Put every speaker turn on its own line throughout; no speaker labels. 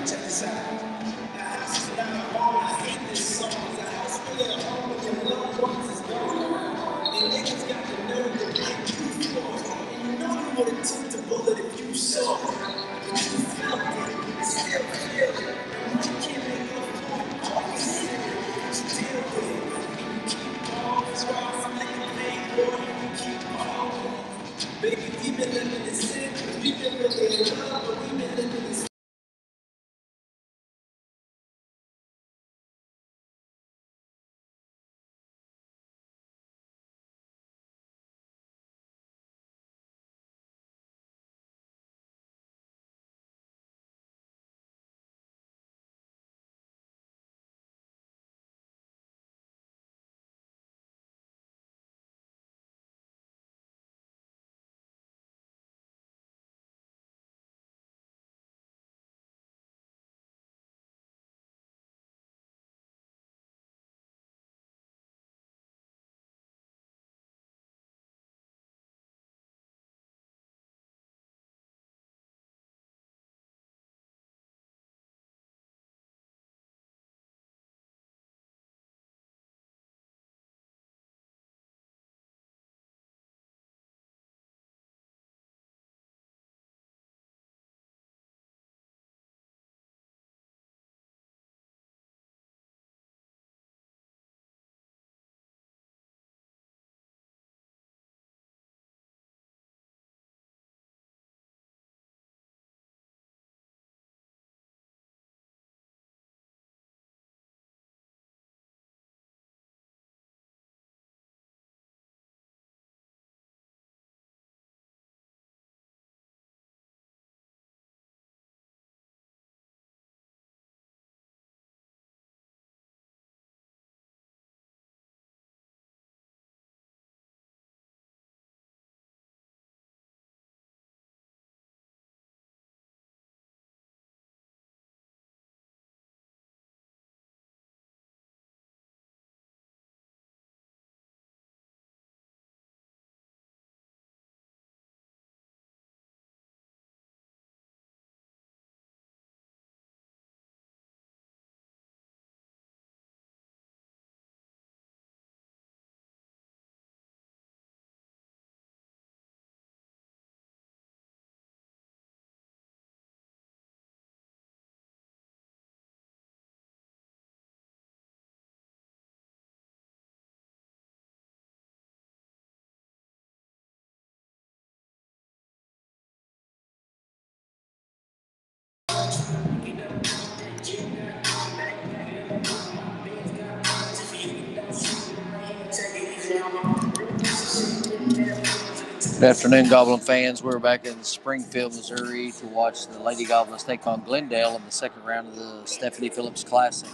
Check this out. The house is not a home. I hate this song. It's a house full of home when your loved ones is gone. And niggas got the nerve to break you for. And you know you would've took the bullet if you saw it. But you felt it. You still feel it. And you can't make no point. Always see it. But you deal with it. And you keep on. That's why I'm like a big boy. And you keep on. Baby, we've been living in sin. We've been really in love, but we've been living in sin.
Good afternoon, Goblin fans. We're back in Springfield, Missouri to watch the Lady Goblins take on Glendale in the second round of the Stephanie Phillips Classic.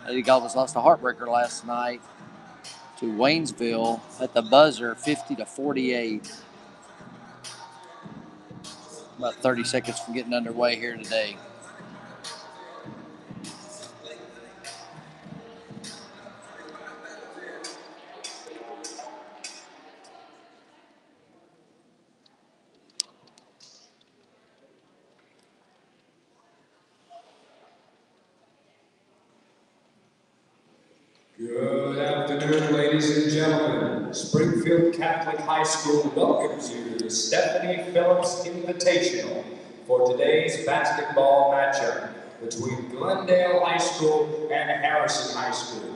Lady Goblins lost a heartbreaker last night to Waynesville at the buzzer, 50-48. About 30 seconds from getting underway here today.
Good afternoon, ladies and gentlemen. Springfield Catholic High School welcomes you to the Stephanie Phillips Invitational for today's basketball matchup between Glendale High School and Harrison High School.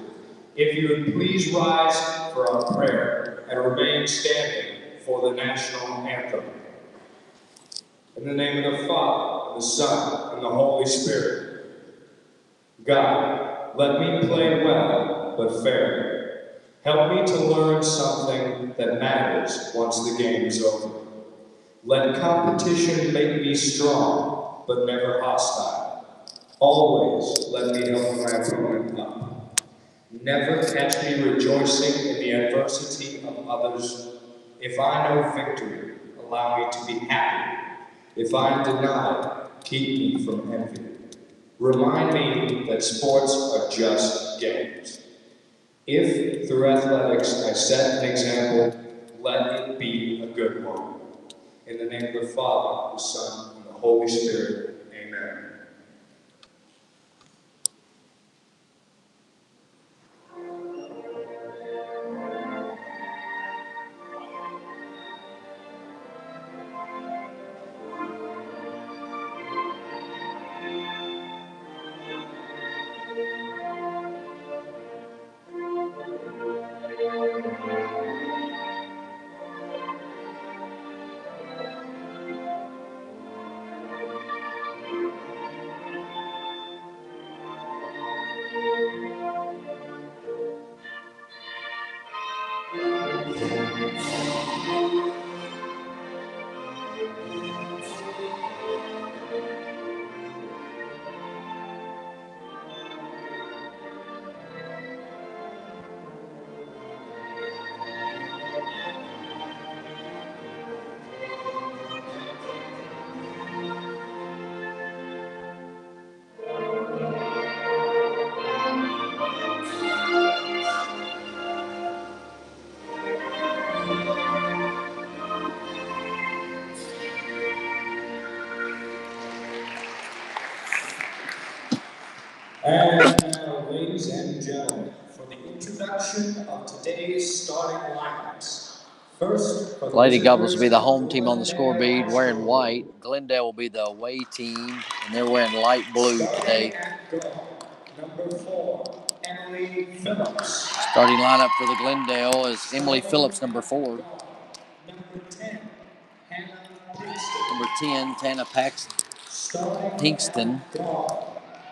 If you would please rise for our prayer and remain standing for the national anthem. In the name of the Father, and the Son, and the Holy Spirit. God, let me play well but fair. Help me to learn something that matters once the game is over. Let competition make me strong, but never hostile. Always let me help my opponent up. Never catch me rejoicing in the adversity of others. If I know victory, allow me to be happy. If I'm denied, keep me from envy. Remind me that sports are just games. If, through athletics, I set an example, let it be a good one. In the name of the Father, the Son, and the Holy Spirit, amen. And now, ladies and gentlemen, for the introduction of today's starting lineups. First, for the
Lady Goblins will be the
visitors
home
from
team on the
Glendale
scoreboard
High
wearing
School.
white. Glendale will be the away team, and they're wearing light blue today.
Starting at guard, number 4, Emily Phillips.
Starting lineup for the Glendale is Emily Phillips, number 4.
Number 10, Hannah Pinkston.
Number 10, Tana
Starting
Pinkston.
at guard,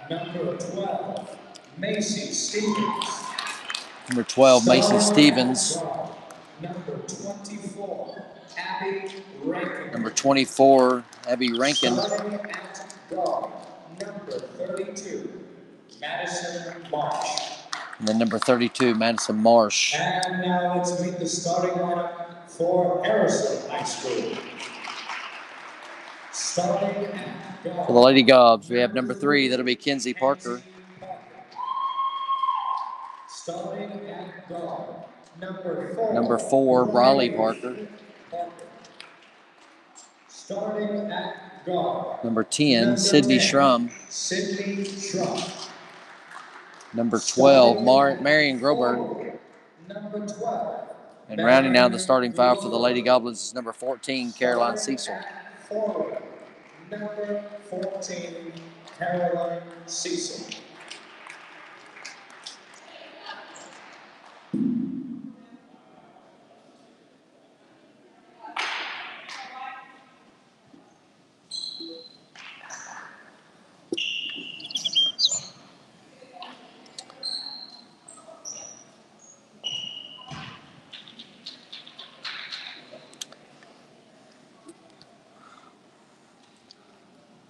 number 12, Macy Stevens.
Number 12, Macy
Starting
Stevens.
at guard, number 24, Abby Rankin.
Number 24, Abby Rankin.
Starting at guard, number 32, Madison Marsh.
And then number 32, Madison Marsh.
And now let's meet the starting lineup for Harrison High School. Starting at guard.
For the Lady Gobs, we have number 3, that'll be Kenzie Parker.
Starting at guard,
Number 4, Briley Parker.
Starting at guard,
Number 10, Sydney Schrum.
Sydney Schrum.
Number 12, Marion Groberg.
Number 12.
And rounding out the starting five for the Lady Goblins is number 14, Caroline Cecil.
Forward, number 14, Caroline Cecil.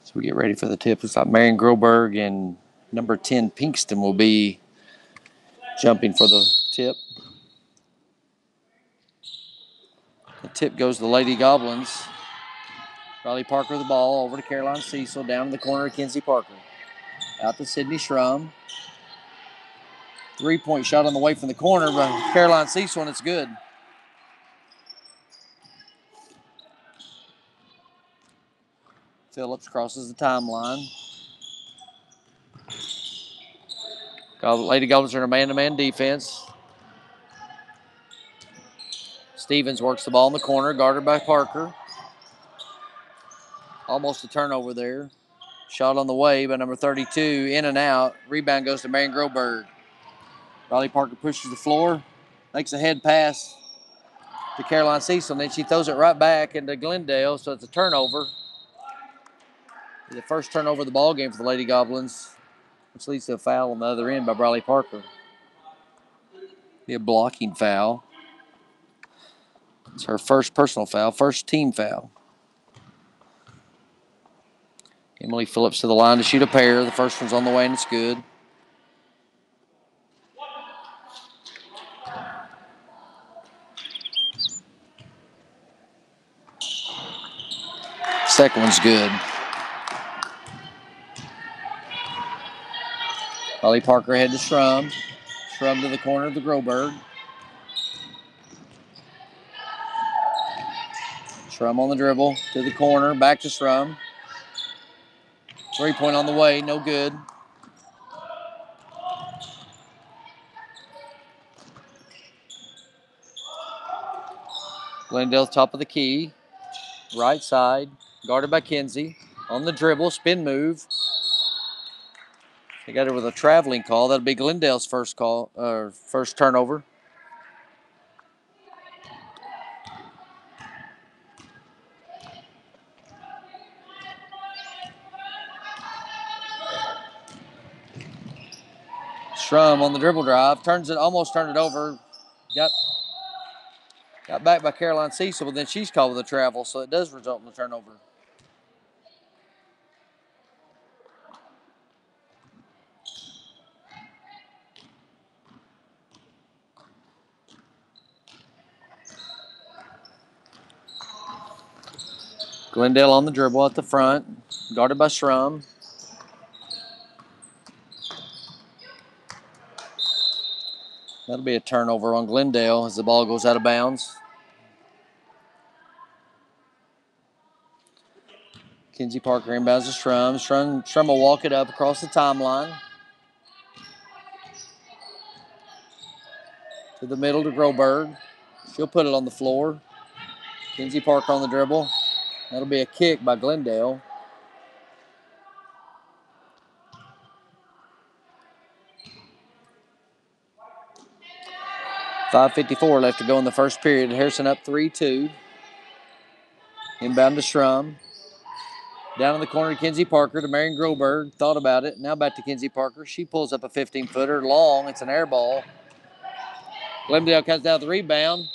So we get ready for the tip. It's like Marion Groberg and number 10, Pinkston, will be jumping for the tip. The tip goes to the Lady Goblins. Riley Parker with the ball over to Caroline Cecil, down in the corner of Kenzie Parker. Out to Sydney Schrum. 3-point shot on the way from the corner by Caroline Cecil, and it's good. Phillips crosses the timeline. Lady Goblins are in a man-to-man defense. Stevens works the ball in the corner, guarded by Parker. Almost a turnover there. Shot on the way by number 32, in and out. Rebound goes to Marion Groberg. Riley Parker pushes the floor, makes a head pass to Caroline Cecil, and then she throws it right back into Glendale, so it's a turnover. The first turnover of the ball game for the Lady Goblins, which leads to a foul on the other end by Riley Parker. Be a blocking foul. It's her first personal foul, first team foul. Emily Phillips to the line to shoot a pair. The first one's on the way, and it's good. Second one's good. Riley Parker head to Schrum. Schrum to the corner of the Groberg. Schrum on the dribble to the corner, back to Schrum. 3-point on the way, no good. Glendale top of the key, right side, guarded by Kenzie. On the dribble, spin move. They got it with a traveling call. That'll be Glendale's first turnover. Schrum on the dribble drive, almost turned it over. Got back by Caroline Cecil, but then she's called with a travel, so it does result in a turnover. Glendale on the dribble at the front, guarded by Schrum. That'll be a turnover on Glendale as the ball goes out of bounds. Kenzie Parker inbounds to Schrum. Schrum will walk it up across the timeline. To the middle to Groberg. She'll put it on the floor. Kinsey Parker on the dribble. That'll be a kick by Glendale. .554 left to go in the first period. Harrison up 3-2. Inbound to Schrum. Down in the corner to Kinsey Parker to Marion Groberg. Thought about it. Now back to Kinsey Parker. She pulls up a 15-footer. Long. It's an air ball. Glendale comes down with the rebound.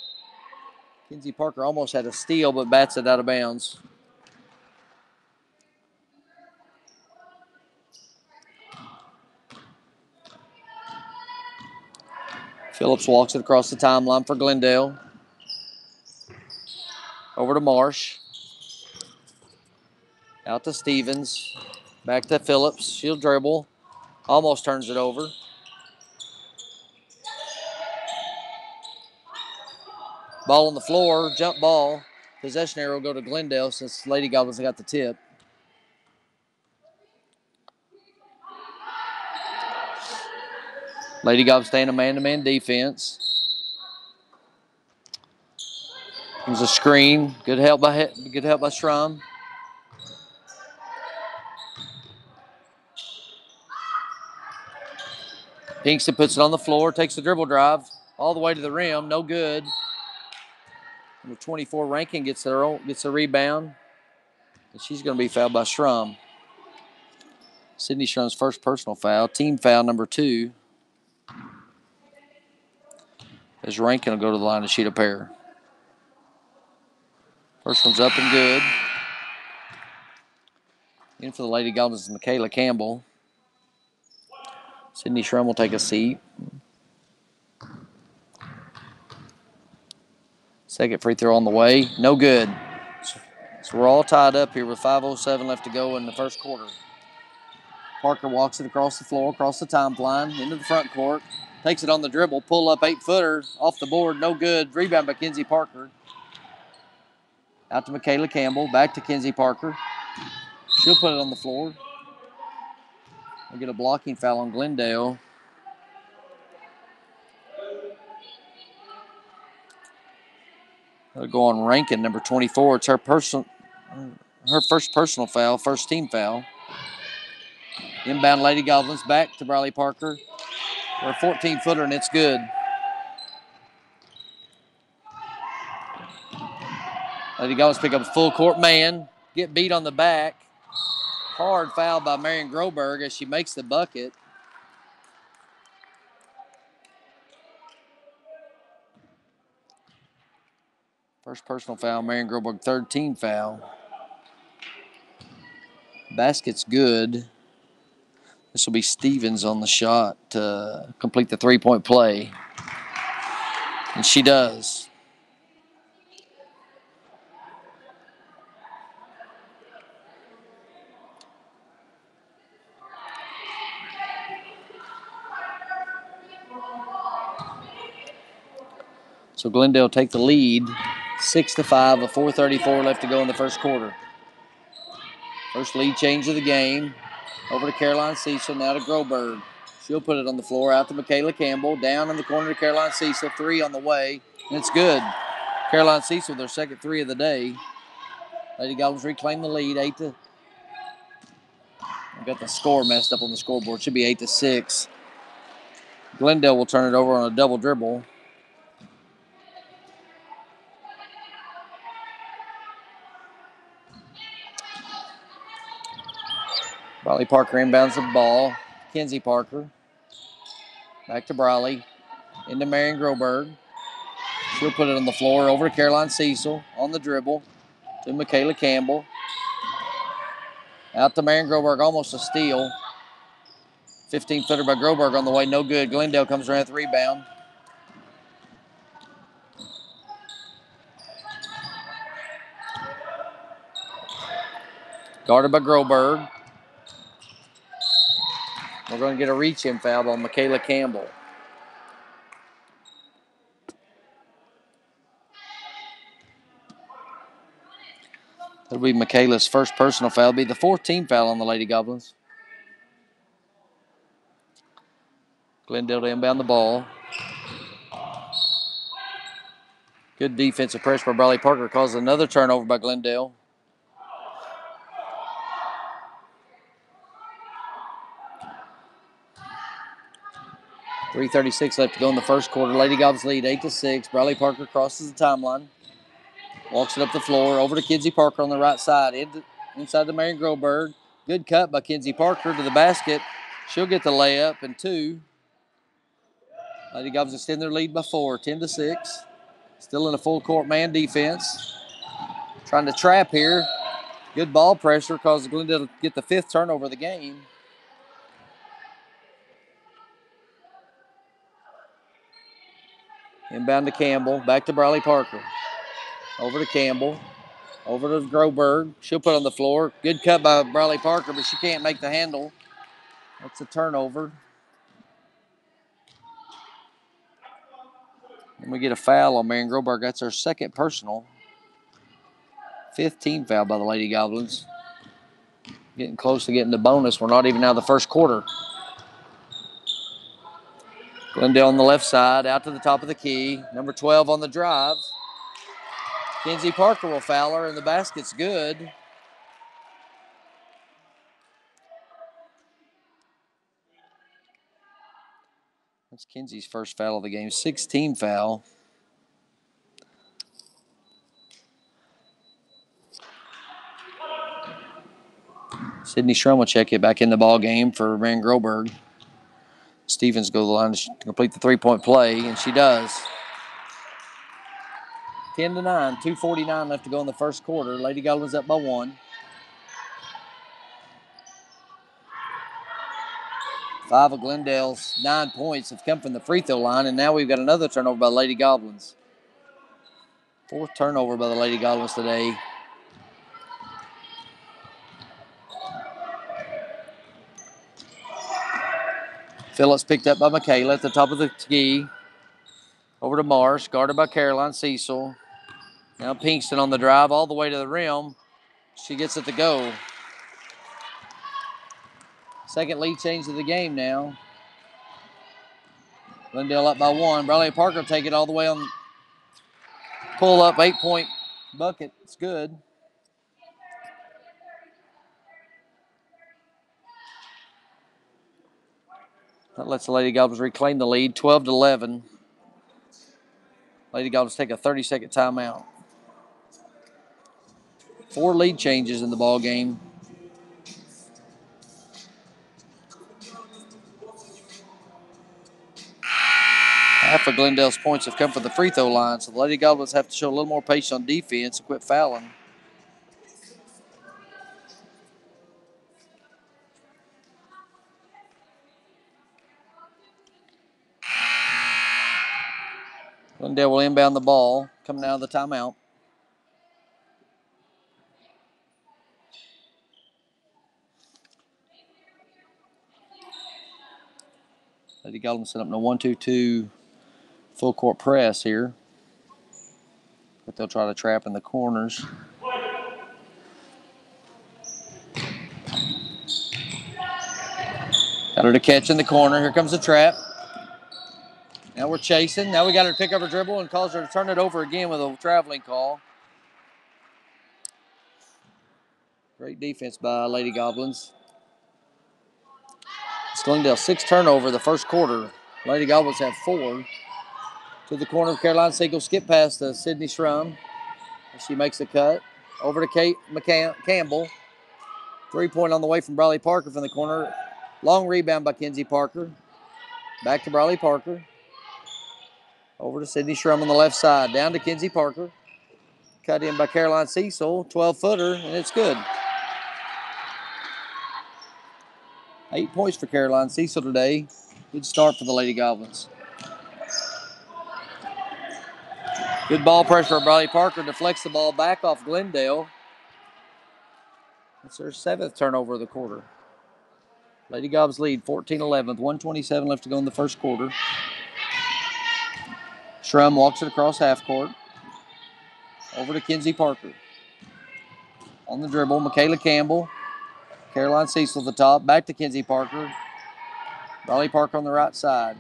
Kinsey Parker almost had a steal, but bats it out of bounds. Phillips walks it across the timeline for Glendale. Over to Marsh. Out to Stevens. Back to Phillips. She'll dribble. Almost turns it over. Ball on the floor. Jump ball. Possession arrow will go to Glendale since Lady Goblins got the tip. Lady Goblins staying a man-to-man defense. There's a screen. Good help by Schrum. Pinkston puts it on the floor, takes the dribble drive all the way to the rim. No good. Number 24 Rankin gets the rebound. And she's going to be fouled by Schrum. Sydney Schrum's first personal foul. Team foul number 2. As Rankin will go to the line to shoot a pair. First one's up and good. In for the Lady Goblins is Michaela Campbell. Sydney Schrum will take a seat. Second free throw on the way. No good. So we're all tied up here with 5:07 left to go in the first quarter. Parker walks it across the floor, across the timeline, into the front court. Takes it on the dribble. Pull up 8-footer. Off the board. No good. Rebound by Kinsey Parker. Out to Michaela Campbell. Back to Kinsey Parker. She'll put it on the floor. We'll get a blocking foul on Glendale. It'll go on Rankin, number 24. It's her first personal foul, first team foul. Inbound Lady Goblins back to Briley Parker. For a 14-footer, and it's good. Lady Goblins pick up a full court man. Get beat on the back. Hard foul by Marion Groberg as she makes the bucket. First personal foul, Marion Groberg, third team foul. Basket's good. This will be Stevens on the shot to complete the three-point play. And she does. So Glendale take the lead, 6-5, with 4:34 left to go in the first quarter. First lead change of the game. Over to Caroline Cecil, now to Groberg. She'll put it on the floor, out to Michaela Campbell. Down in the corner to Caroline Cecil. 3 on the way, and it's good. Caroline Cecil, their second 3 of the day. Lady Goblins reclaim the lead, 8-. I've got the score messed up on the scoreboard. Should be 8-6. Glendale will turn it over on a double dribble. Briley Parker inbounds the ball. Kinsey Parker. Back to Briley. Into Marion Groberg. She'll put it on the floor. Over to Caroline Cecil on the dribble. To Michaela Campbell. Out to Marion Groberg. Almost a steal. 15-footer by Groberg on the way. No good. Glendale comes around with the rebound. Guarded by Groberg. We're going to get a reach-in foul on Michaela Campbell. That'll be Michaela's first personal foul. It'll be the 4th team foul on the Lady Goblins. Glendale to inbound the ball. Good defensive pressure by Bradley Parker caused another turnover by Glendale. 3:36 left to go in the first quarter. Lady Goblins lead 8-6. Bradley Parker crosses the timeline. Walks it up the floor. Over to Kinsey Parker on the right side. Inside to Marion Groberg. Good cut by Kinsey Parker to the basket. She'll get the layup and 2. Lady Goblins extend their lead by 4, 10-6. Still in a full court man defense. Trying to trap here. Good ball pressure caused Glendale to get the 5th turnover of the game. Inbound to Campbell. Back to Bradley Parker. Over to Campbell. Over to Groberg. She'll put it on the floor. Good cut by Bradley Parker, but she can't make the handle. That's a turnover. And we get a foul on Marion Groberg. That's her 2nd personal. 5th team foul by the Lady Goblins. Getting close to getting the bonus. We're not even out of the first quarter. Glendale on the left side, out to the top of the key. Number 12 on the drive. Kinsey Parker will foul her, and the basket's good. That's Kinsey's first foul of the game. 6-team foul. Sydney Schrum will check it back in the ball game for Marion Groberg. Stevens go to the line to complete the 3-point play, and she does. 10-9, 2:49 left to go in the first quarter. Lady Goblins up by 1. 5 of Glendale's 9 points have come from the free throw line, and now we've got another turnover by the Lady Goblins. 4th turnover by the Lady Goblins today. Phillips picked up by Michaela at the top of the key. Over to Marsh, guarded by Caroline Cecil. Now Pinkston on the drive all the way to the rim. She gets it to go. 2nd lead change of the game now. Glendale up by 1. Bradley Parker take it all the way on. Pull up, 8-point bucket. It's good. That lets the Lady Goblins reclaim the lead, 12-11. Lady Goblins take a 30-second timeout. 4 lead changes in the ball game. Half of Glendale's points have come from the free throw line, so the Lady Goblins have to show a little more patience on defense and quit fouling. Glendale will inbound the ball, coming out of the timeout. Lady Goblins set up in a 1-2-2 full court press here. But they'll try to trap in the corners. Got her to catch in the corner. Here comes the trap. Now we're chasing. Now we got her to pick up her dribble and cause her to turn it over again with a traveling call. Great defense by Lady Goblins. It's Glendale 6 turnover the first quarter. Lady Goblins have 4. To the corner of Caroline Siegel. Skip past to Sydney Schrum. She makes the cut. Over to Kate Campbell. 3-point on the way from Bradley Parker from the corner. Long rebound by Kinsey Parker. Back to Bradley Parker. Over to Sydney Schrum on the left side. Down to Kinsey Parker. Cut in by Caroline Cecil. 12-footer, and it's good. 8 points for Caroline Cecil today. Good start for the Lady Goblins. Good ball pressure by Bradley Parker. Deflects the ball back off Glendale. That's their 7th turnover of the quarter. Lady Goblins lead 14-11. 1:27 left to go in the first quarter. Schrum walks it across half court. Over to Kinsey Parker. On the dribble, Michaela Campbell. Caroline Cecil at the top. Back to Kinsey Parker. Bradley Parker on the right side.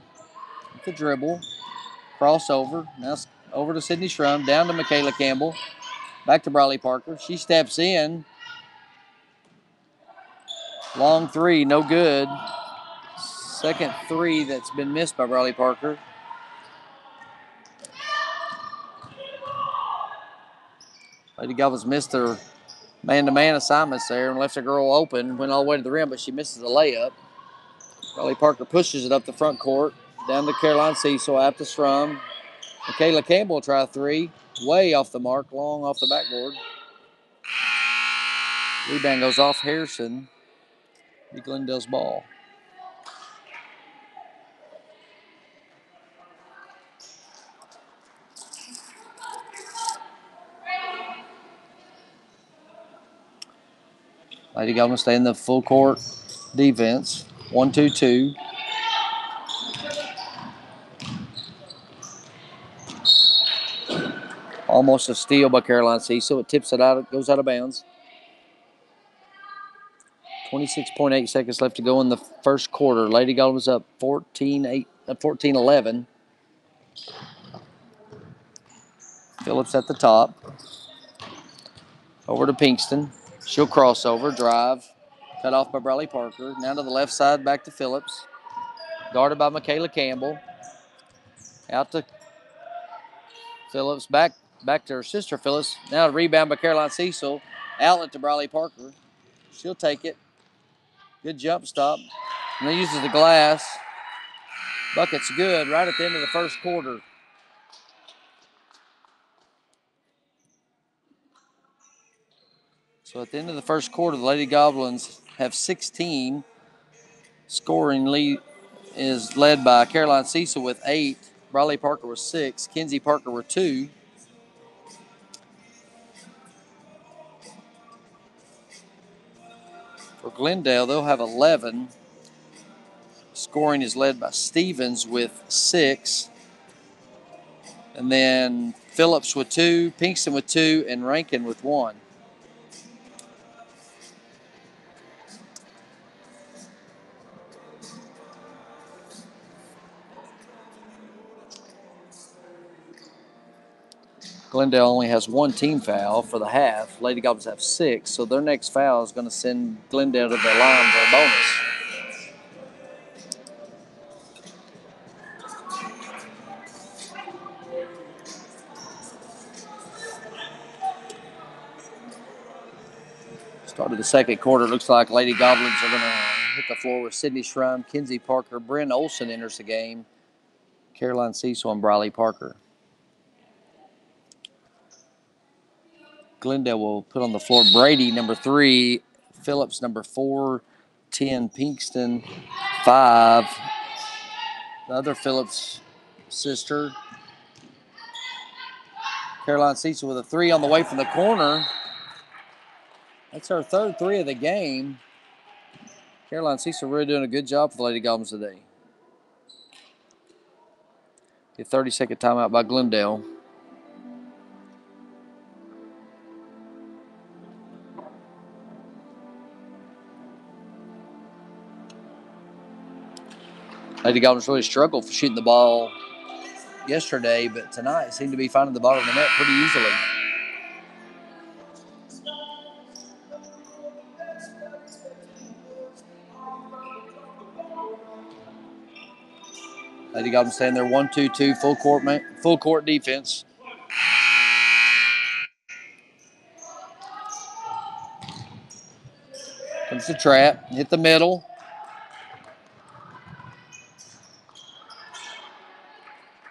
With the dribble. Crossover. Now over to Sydney Shrum, down to Michaela Campbell, back to Briley Parker. She steps in. Long three, no good. Second three that's been missed by Briley Parker. Lady Goblins missed their man-to-man assignments there and left the girl open. Went all the way to the rim, but she misses a layup. Briley Parker pushes it up the front court. Down to Caroline Cecil, out to Shrum. Michaela Campbell will try a three. Way off the mark, long off the backboard. Rebound goes off Harrison. Be Glendale's ball. Lady Goblins stay in the full court defense. 1-2-2. Almost a steal by Caroline Cecil. It tips it out. It goes out of bounds. 26.8 seconds left to go in the first quarter. Lady Goblins up 14-11. Phillips at the top. Over to Pinkston. She'll cross over, drive. Cut off by Briley Parker. Now to the left side, back to Phillips. Guarded by Michaela Campbell. Out to Phillips. Back to her sister Phillips. Now a rebound by Caroline Cecil. Outlet to Briley Parker. She'll take it. Good jump stop. And they uses the glass. Bucket's good right at the end of the first quarter. So at the end of the first quarter, the Lady Goblins have 16. Scoring lead is led by Caroline Cecil with 8. Briley Parker with 6. Kenzie Parker with 2. For Glendale, they'll have 11. Scoring is led by Stevens with 6. And then Phillips with 2, Pinkston with 2, and Rankin with 1. Glendale only has 1 team foul for the half. Lady Goblins have 6, so their next foul is going to send Glendale to the line for a bonus. Start of the second quarter, looks like Lady Goblins are going to hit the floor with Sydney Shrum, Kenzie Parker, Bryn Olson enters the game, Caroline Cecil, and Briley Parker. Glendale will put on the floor Brady, number 3, Phillips, number 4, 10, Pinkston, 5, the other Phillips sister, Caroline Cecil with a 3 on the way from the corner. That's her third 3 of the game. Caroline Cecil really doing a good job for the Lady Goblins today. A 30-second timeout by Glendale. Lady Goblins really struggled for shooting the ball yesterday, but tonight seemed to be finding the bottom of the net pretty easily. Lady Goblins staying there 1-2-2 full court defense. Comes the trap, hit the middle.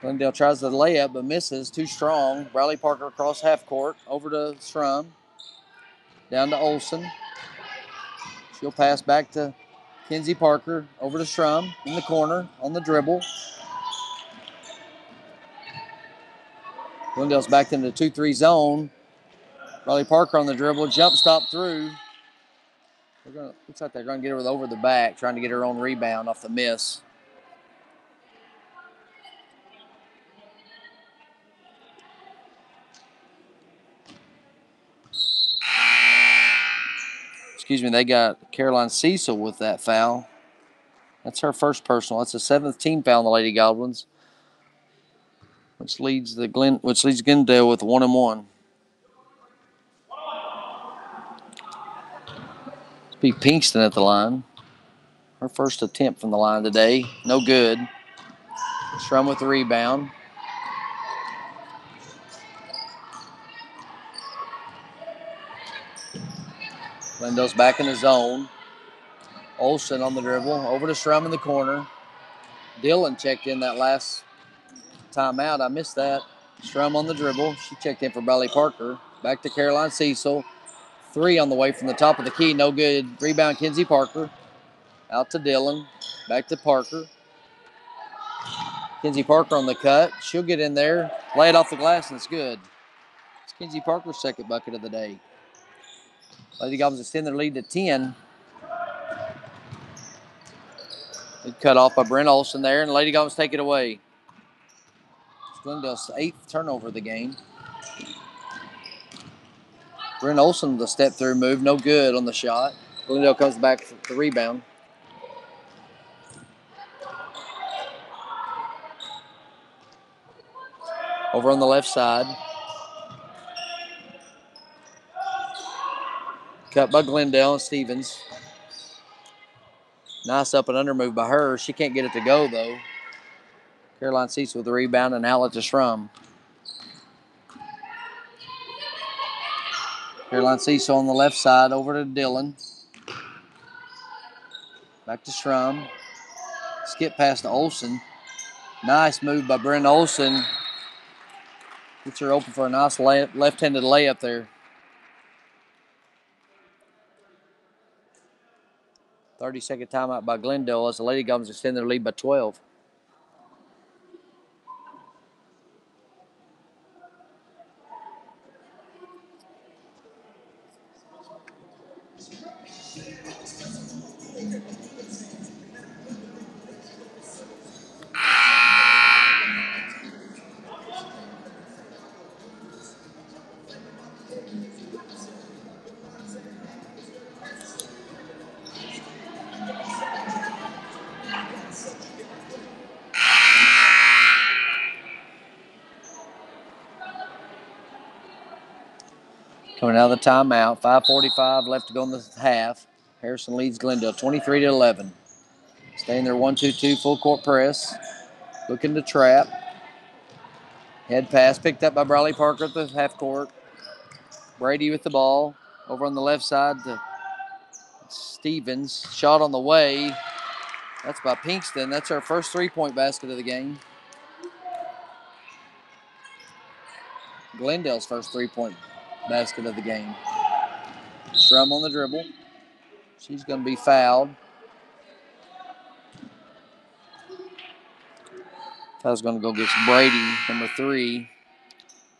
Glendale tries the layup but misses, too strong. Briley Parker across half court, over to Shrum. Down to Olson. She'll pass back to Kenzie Parker, over to Shrum in the corner on the dribble. Glendale's backed into the 2-3 zone. Briley Parker on the dribble, jump stop through. Looks like they're going to get her over the back, trying to get her own rebound off the miss. Excuse me, they got Caroline Cecil with that foul. That's her first personal. That's the 7th team foul on the Lady Goblins. which leads Glendale with 1-1. It's be Pinkston at the line. Her first attempt from the line today, no good. Strum with the rebound. Glendale's back in the zone. Olsen on the dribble, over to Strum in the corner. Dillon checked in that last timeout. I missed that. Strum on the dribble. She checked in for Bradley Parker. Back to Caroline Cecil. 3 on the way from the top of the key. No good. Rebound, Kenzie Parker. Out to Dillon. Back to Parker. Kenzie Parker on the cut. She'll get in there. Lay it off the glass, and it's good. It's Kenzie Parker's second bucket of the day. Lady Goblins extend their lead to 10. Cut off by Brent Olsen there, and Lady Goblins take it away. It's Glendale's 8th turnover of the game. Brent Olsen, the step-through move, no good on the shot. Glendale comes back for the rebound. Over on the left side. Cut by Glendale and Stevens. Nice up and under move by her. She can't get it to go, though. Caroline Cecil with the rebound and outlet to Shrum. Caroline Cecil on the left side, over to Dillon. Back to Shrum. Skip past to Olsen. Nice move by Brenda Olsen. Gets her open for a nice left-handed layup there. 30-second timeout by Glendale as the Lady Goblins extend their lead by 12. Coming out of the timeout, 5:45 left to go in the half. Harrison leads Glendale 23-11. Staying there 1-2-2 full court press. Looking to trap. Head pass picked up by Bradley Parker at the half court. Brady with the ball. Over on the left side to Stevens. Shot on the way. That's by Pinkston. That's our first three-point basket of the game. Glendale's first three-point basket of the game. Strum on the dribble. She's going to be fouled. Foul's going to go against Brady, number 3.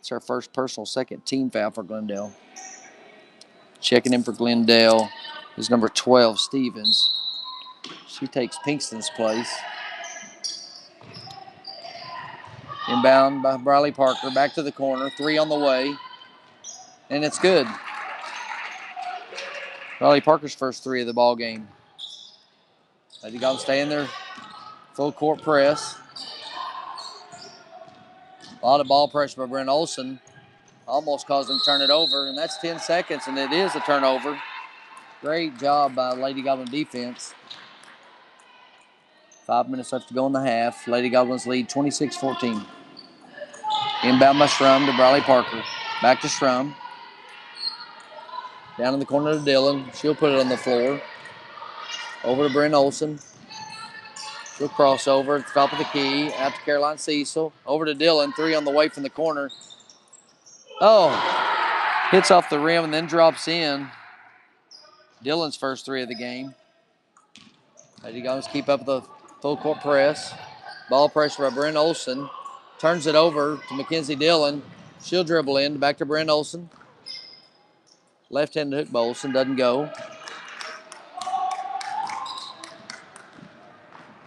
It's our first personal second team foul for Glendale. Checking in for Glendale is number 12, Stevens. She takes Pinkston's place. Inbound by Bradley Parker. Back to the corner. 3 on the way. And it's good. Bradley Parker's first 3 of the ball game. Lady Goblins stay in there. Full court press. A lot of ball pressure by Brent Olsen. Almost caused them to turn it over. And that's 10 seconds, and it is a turnover. Great job by Lady Goblin defense. 5 minutes left to go in the half. Lady Goblins lead 26-14. Inbound by Shrum to Bradley Parker. Back to Shrum. Down in the corner to Dillon. She'll put it on the floor. Over to Brent Olsen. She'll cross over at the top of the key. Out to Caroline Cecil. Over to Dillon. 3 on the way from the corner. Oh, hits off the rim and then drops in. Dillon's first 3 of the game. Lady Goblins keep up the full court press. Ball pressure by Brent Olsen. Turns it over to Mackenzie Dillon. She'll dribble in. Back to Brent Olsen. Left-handed hook by Olsen. Doesn't go.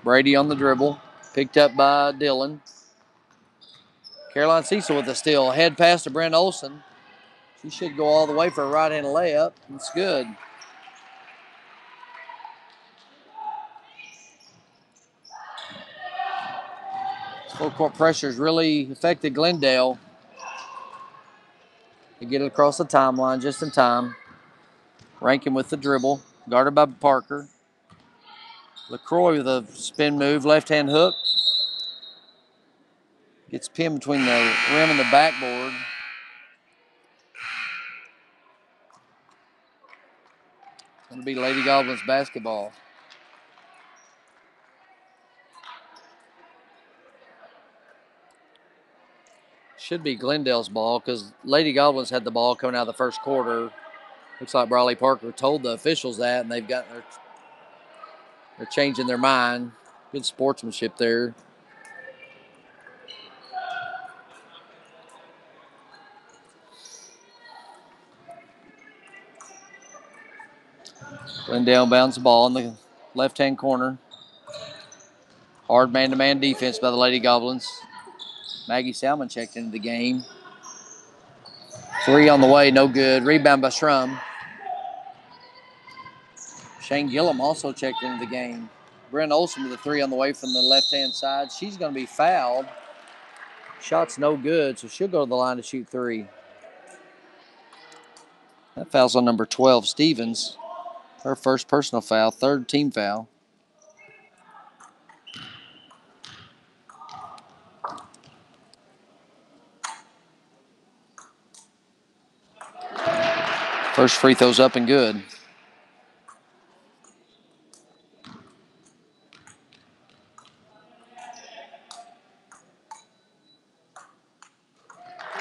Brady on the dribble. Picked up by Dillon. Caroline Cecil with the steal. Head pass to Brent Olsen. She should go all the way for a right-handed layup. It's good. Full court pressure has really affected Glendale. They get it across the timeline just in time. Rankin with the dribble, guarded by Parker. LaCroix with a spin move, left-hand hook. Gets pinned between the rim and the backboard. It's going to be Lady Goblins basketball. Should be Glendale's ball because Lady Goblins had the ball coming out of the first quarter. Looks like Briley Parker told the officials that, and they're changing their mind. Good sportsmanship there. Glendale bounds the ball in the left-hand corner. Hard man-to-man defense by the Lady Goblins. Maggie Salmon checked into the game. 3 on the way, no good. Rebound by Shrum. Shane Gillum also checked into the game. Brent Olson with a 3 on the way from the left-hand side. She's going to be fouled. Shot's no good, so she'll go to the line to shoot 3. That foul's on number 12, Stevens. Her first personal foul, 3rd team foul. First free throw's up and good.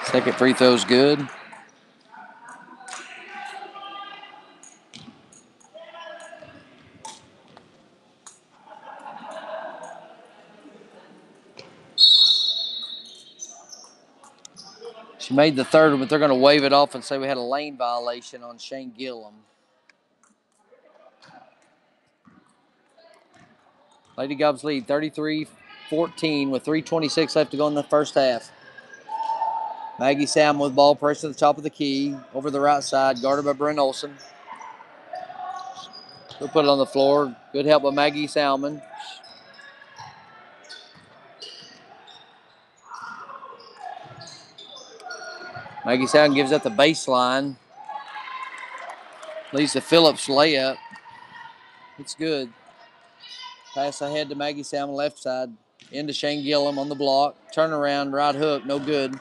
Second free throw's good. She made the 3rd, but they're going to wave it off and say we had a lane violation on Shane Gillum. Lady Goblins lead 33-14 with 3:26 left to go in the first half. Maggie Salmon with ball pressure at the top of the key. Over the right side, guarded by Brent Olson. We'll put it on the floor. Good help by Maggie Salmon. Maggie Salmon gives up the baseline. Leads to Phillips layup. It's good. Pass ahead to Maggie Salmon, left side. Into Shane Gillum on the block. Turnaround, right hook, no good.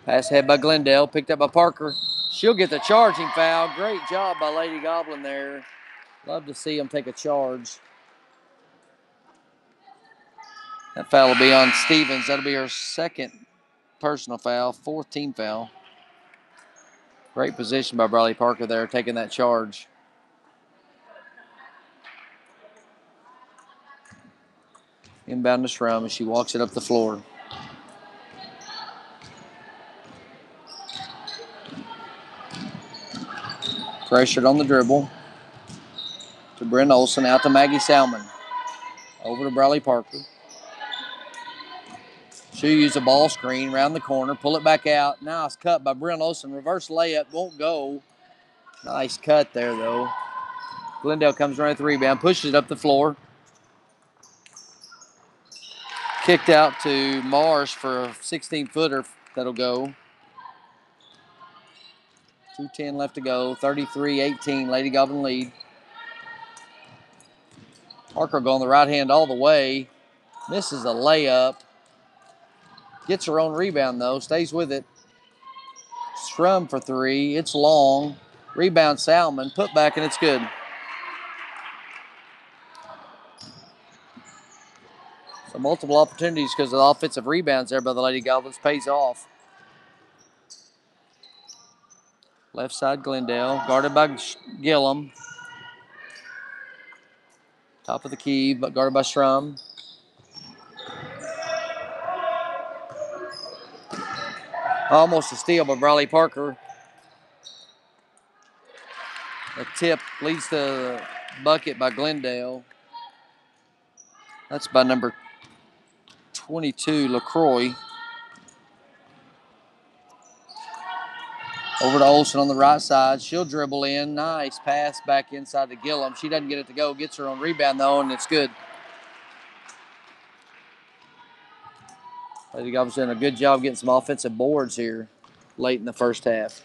Pass ahead by Glendale, picked up by Parker. She'll get the charging foul. Great job by Lady Goblin there. Love to see them take a charge. That foul will be on Stevens. That'll be her 2nd personal foul, 4th team foul. Great position by Briley Parker there, taking that charge. Inbound to Shrum as she walks it up the floor. Pressured on the dribble. To Brent Olson, out to Maggie Salmon. Over to Briley Parker. She'll use a ball screen around the corner, pull it back out. Nice cut by Brent Olson. Reverse layup, won't go. Nice cut there, though. Glendale comes running with the rebound, pushes it up the floor. Kicked out to Marsh for a 16-footer that'll go. 2:10 left to go, 33-18, Lady Goblin lead. Parker going the right hand all the way. Misses a layup. Gets her own rebound, though. Stays with it. Shrum for 3. It's long. Rebound Salmon. Put back, and it's good. So multiple opportunities because of the offensive rebounds there by the Lady Goblins pays off. Left side Glendale. Guarded by Gillum. Top of the key, but guarded by Shrum. Almost a steal by Briley Parker. A tip leads to the bucket by Glendale. That's by number 22, LaCroix. Over to Olsen on the right side. She'll dribble in. Nice pass back inside to Gillum. She doesn't get it to go. Gets her own rebound, though, and it's good. Lady Goblins doing a good job getting some offensive boards here late in the first half.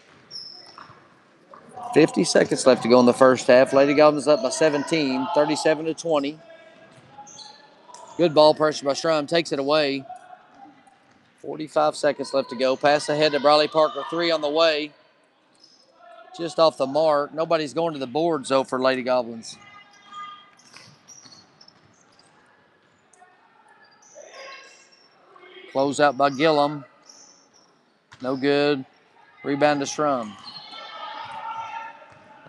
50 seconds left to go in the first half. Lady Goblins up by 17, 37-20. Good ball pressure by Strum. Takes it away. 45 seconds left to go. Pass ahead to Briley Parker. 3 on the way. Just off the mark. Nobody's going to the boards, though, for Lady Goblins. Close out by Gillum. No good. Rebound to Strum.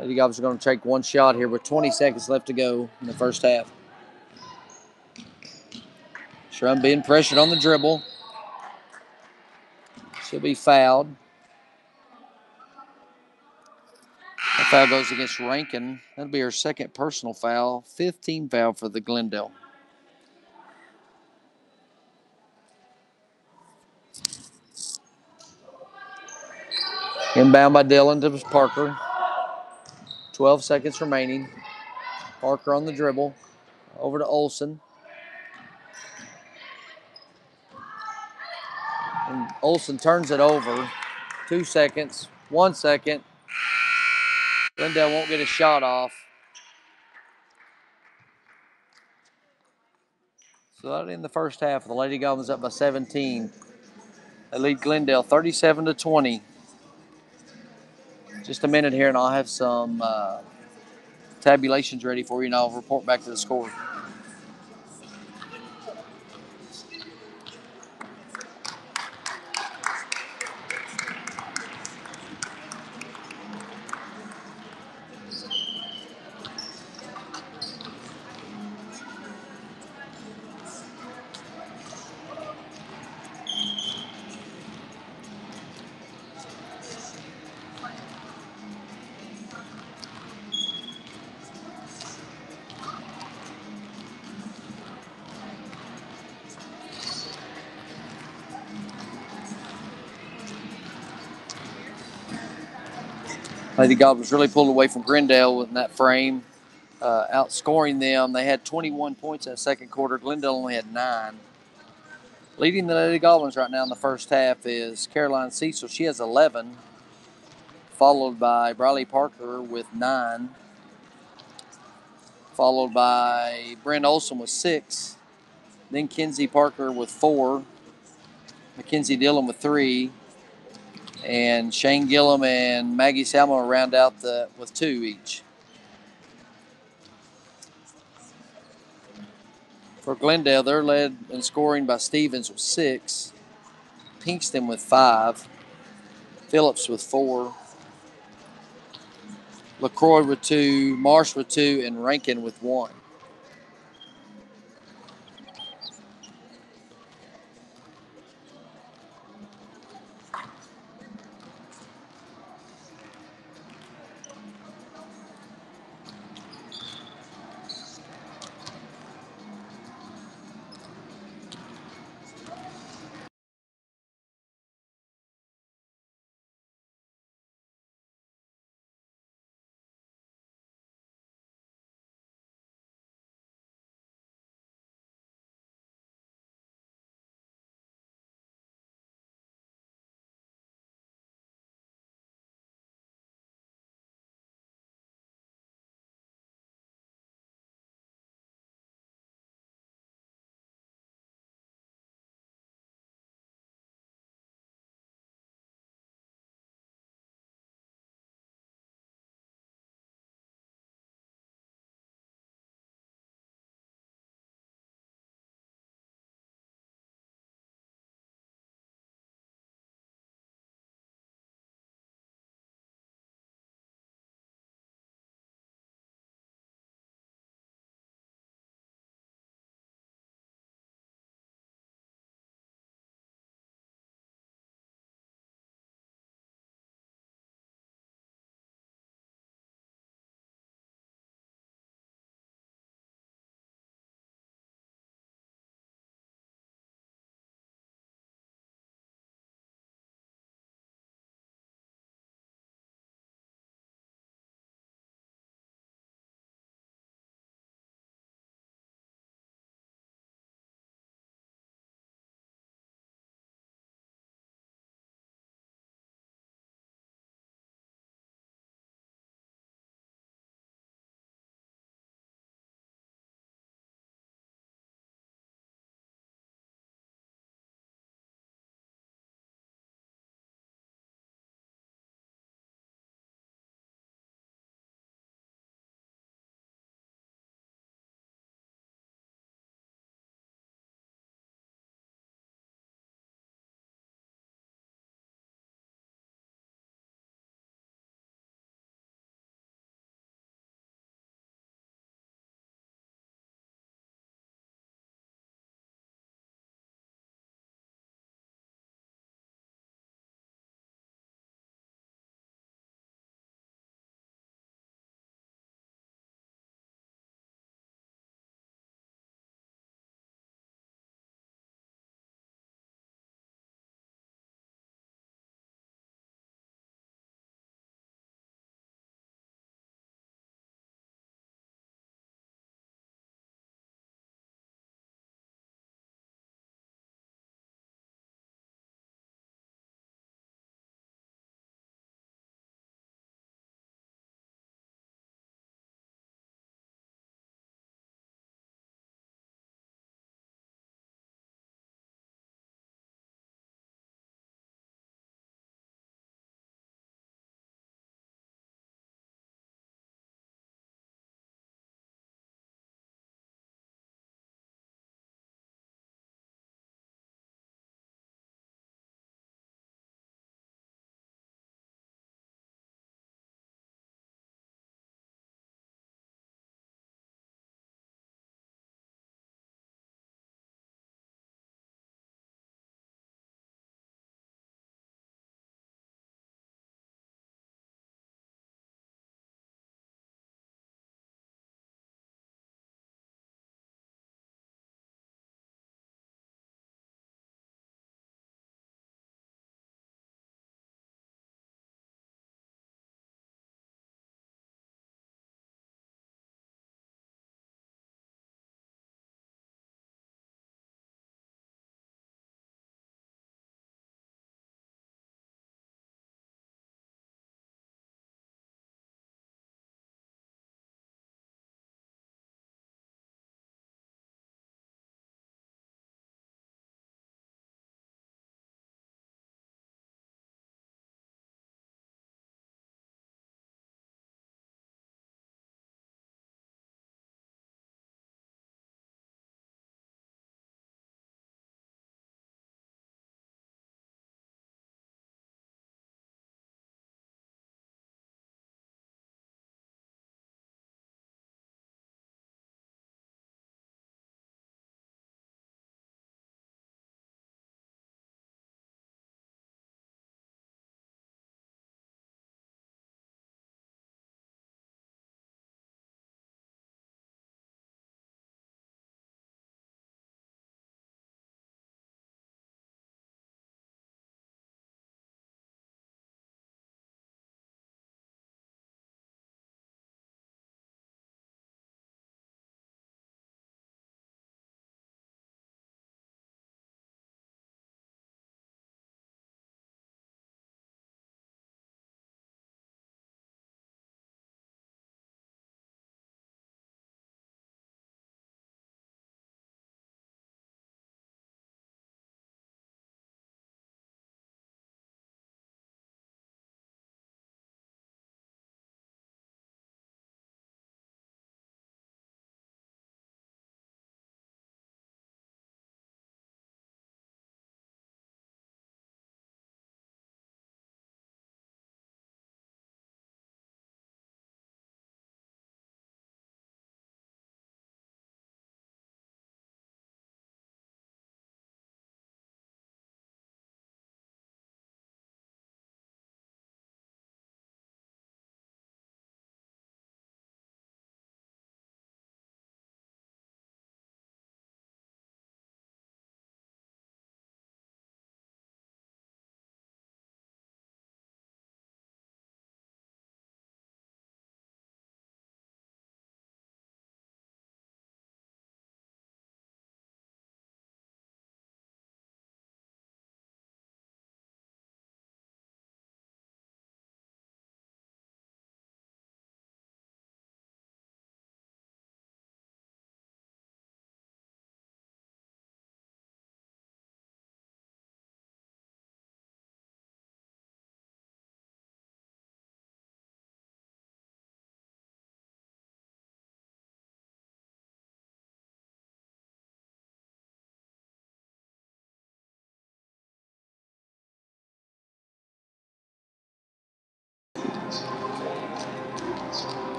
Lady Goblins are going to take one shot here with 20 seconds left to go in the first half. Strum being pressured on the dribble. She'll be fouled. That foul goes against Rankin. That'll be her second personal foul. 15 foul for the Glendale. Inbound by Dillon to Parker. 12 seconds remaining. Parker on the dribble. Over to Olsen. And Olsen turns it over. 2 seconds. 1 second. Glendale won't get a shot off. So that in the first half, the Lady Goblins up by 17. They lead Glendale 37-20. Just a minute here, and I'll have some tabulations ready for you, and I'll report back to the score. Lady Goblins really pulled away from Glendale in that frame, outscoring them. They had 21 points in the second quarter. Glendale only had 9. Leading the Lady Goblins right now in the first half is Caroline Cecil. She has 11, followed by Briley Parker with 9, followed by Brent Olsen with 6, then Kenzie Parker with 4, Mackenzie Dillon with 3, and Shane Gillum and Maggie Salmon round out with 2 each. For Glendale, they're led in scoring by Stevens with 6, Pinkston with 5, Phillips with 4, LaCroix with 2, Marsh with 2, and Rankin with 1.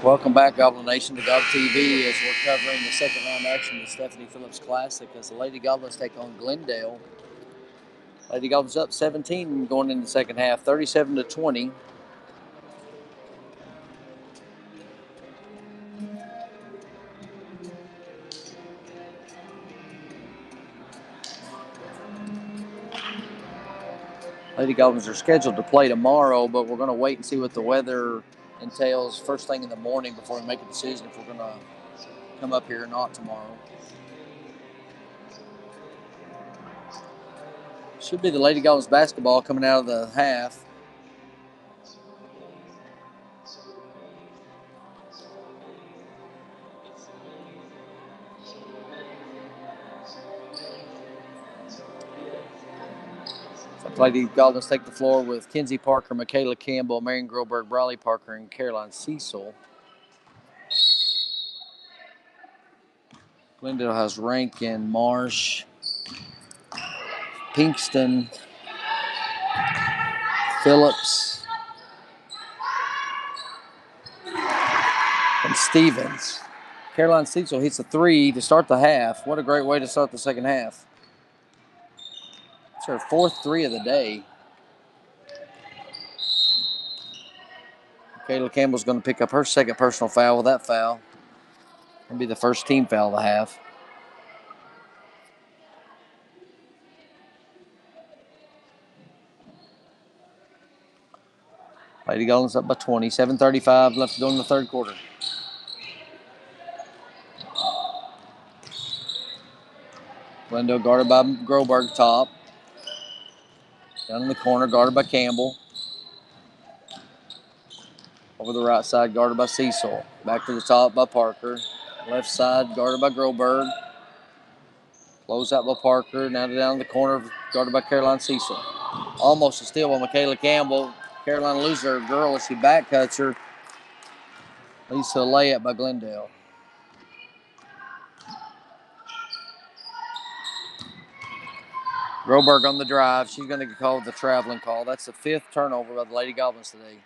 Welcome back, Goblin Nation, to Gob TV as we're covering the second round action of the Stephanie Phillips Classic as the Lady Goblins take on Glendale. Lady Goblins up 17 going into the second half, 37-20. Lady Goblins are scheduled to play tomorrow, but we're going to wait and see what the weather entails first thing in the morning before we make a decision if we're going to come up here or not tomorrow. Should be the Lady Goblins basketball coming out of the half. Lady Goblins take the floor with Kenzie Parker, Michaela Campbell, Marion Groberg, Briley Parker, and Caroline Cecil. Glendale has Rankin, Marsh, Pinkston, Phillips, and Stevens. Caroline Cecil hits a three to start the half. What a great way to start the second half. It's her fourth three of the day. Kayla Campbell's going to pick up her second personal foul with that foul. It'll be the first team foul of the half. Lady Goblins up by 20. 7:35 left to go in the third quarter. Glendale guarded by Groberg, top. Down in the corner, guarded by Campbell. Over the right side, guarded by Cecil. Back to the top by Parker. Left side, guarded by Groberg. Close out by Parker. Now down in the corner, guarded by Caroline Cecil. Almost a steal by Michaela Campbell. Caroline loses her girl as she back cuts her. Leads to a layup by Glendale. Groberg on the drive. She's going to get called the traveling call. That's the fifth turnover by the Lady Goblins today.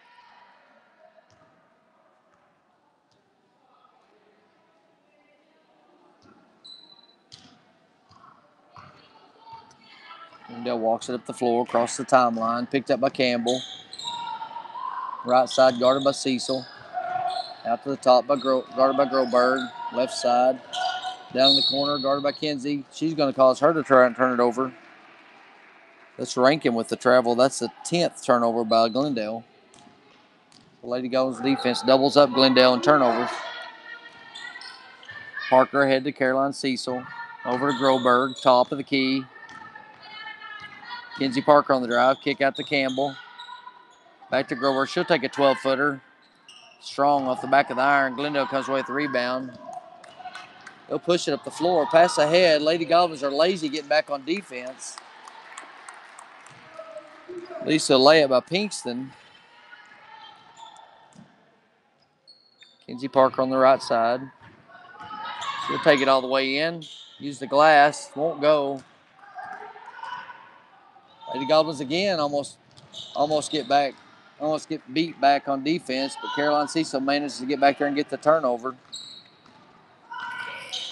Glendale walks it up the floor, across the timeline. Picked up by Campbell. Right side guarded by Cecil. Out to the top guarded by Groberg. Left side. Down in the corner guarded by Kenzie. She's going to cause her to try and turn it over. That's Rankin with the travel. That's the 10th turnover by Glendale. The Lady Goblins defense doubles up Glendale in turnovers. Parker ahead to Caroline Cecil. Over to Groberg, top of the key. Kenzie Parker on the drive. Kick out to Campbell. Back to Groberg. She'll take a 12-footer. Strong off the back of the iron. Glendale comes away with the rebound. They'll push it up the floor. Pass ahead. Lady Goblins are lazy getting back on defense. Lisa layup by Pinkston. Kenzie Parker on the right side. She'll take it all the way in. Use the glass. Won't go. Lady Goblins again almost get beat back on defense, but Caroline Cecil manages to get back there and get the turnover.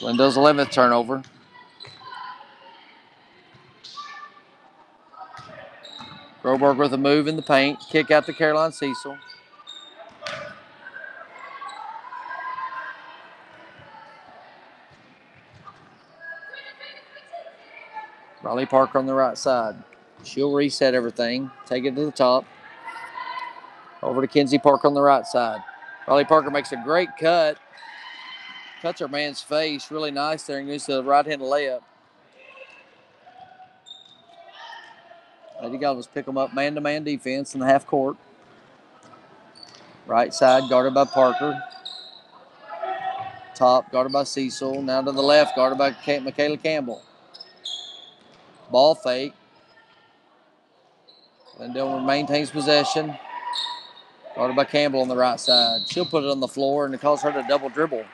Glendale's 11th turnover. Groberg with a move in the paint. Kick out to Caroline Cecil. Riley Parker on the right side. She'll reset everything. Take it to the top. Over to Kenzie Parker on the right side. Riley Parker makes a great cut. Cuts her man's face. Really nice there and goes to the right-handed layup. Lady Goblins pick them up man-to-man defense in the half court. Right side guarded by Parker. Top guarded by Cecil. Now to the left guarded by Michaela Campbell. Ball fake. Glendale maintains possession. Guarded by Campbell on the right side. She'll put it on the floor and it calls her to double dribble.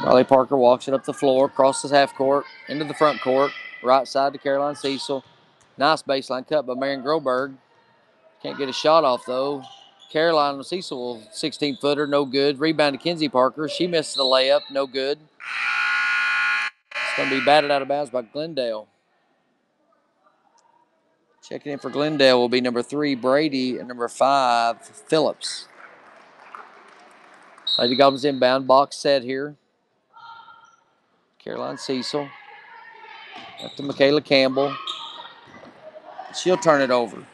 Riley Parker walks it up the floor, crosses half court. into the front court. Right side to Caroline Cecil. Nice baseline cut by Marion Groberg. Can't get a shot off, though. Caroline Cecil, 16-footer, no good. Rebound to Kinsey Parker. She misses the layup, no good. It's going to be batted out of bounds by Glendale. Checking in for Glendale will be number 3, Brady, and number 5, Phillips. Lady Goblins inbound. Box set here. Caroline Cecil. Up to Michaela Campbell. She'll turn it over,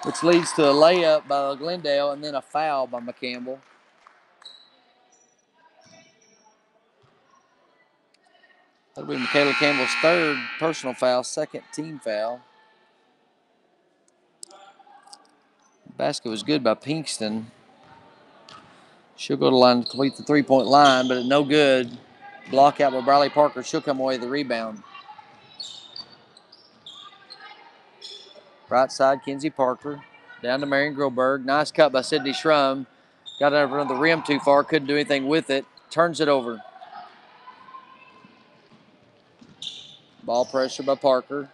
which leads to a layup by Glendale and then a foul by McCampbell. That'll be Michaela Campbell's 3rd personal foul, 2nd team foul. The basket was good by Pinkston. She'll go to the line to complete the three-point line, but it's no good. Block out by Briley Parker. She'll come away with the rebound. Right side, Kinsey Parker. Down to Marion Groberg. Nice cut by Sydney Schrum. Got it over the rim too far. Couldn't do anything with it. Turns it over. Ball pressure by Parker.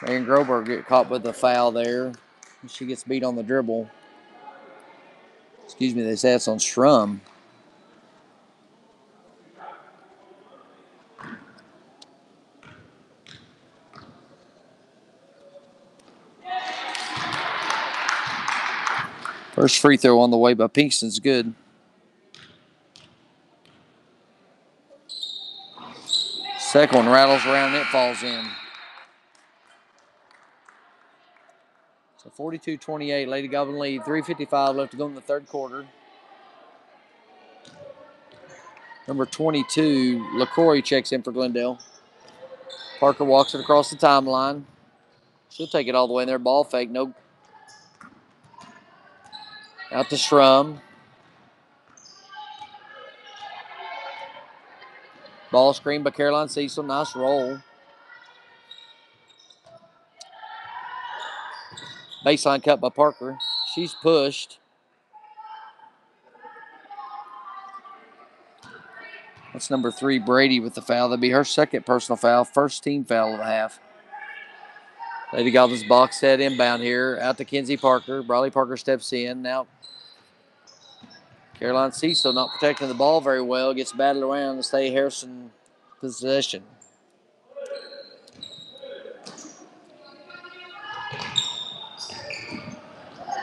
Marion Groberg get caught with a foul there. She gets beat on the dribble. Excuse me, they say it's on Schrum. First free throw on the way by Pinkston's good. Second one rattles around and it falls in. So 42-28, Lady Goblin lead. 3:55 left to go in the third quarter. Number 22, LaCroix checks in for Glendale. Parker walks it across the timeline. She'll take it all the way in there. Ball fake. No. Out to Schrum. Ball screen by Caroline Cecil. Nice roll. Baseline cut by Parker. She's pushed. That's number 3, Brady, with the foul. That'll be her 2nd personal foul. 1st team foul of the half. Lady Goblins box set inbound here. Out to Kinsey Parker. Briley Parker steps in. Now Caroline Cecil not protecting the ball very well. Gets battled around to stay Harrison possession.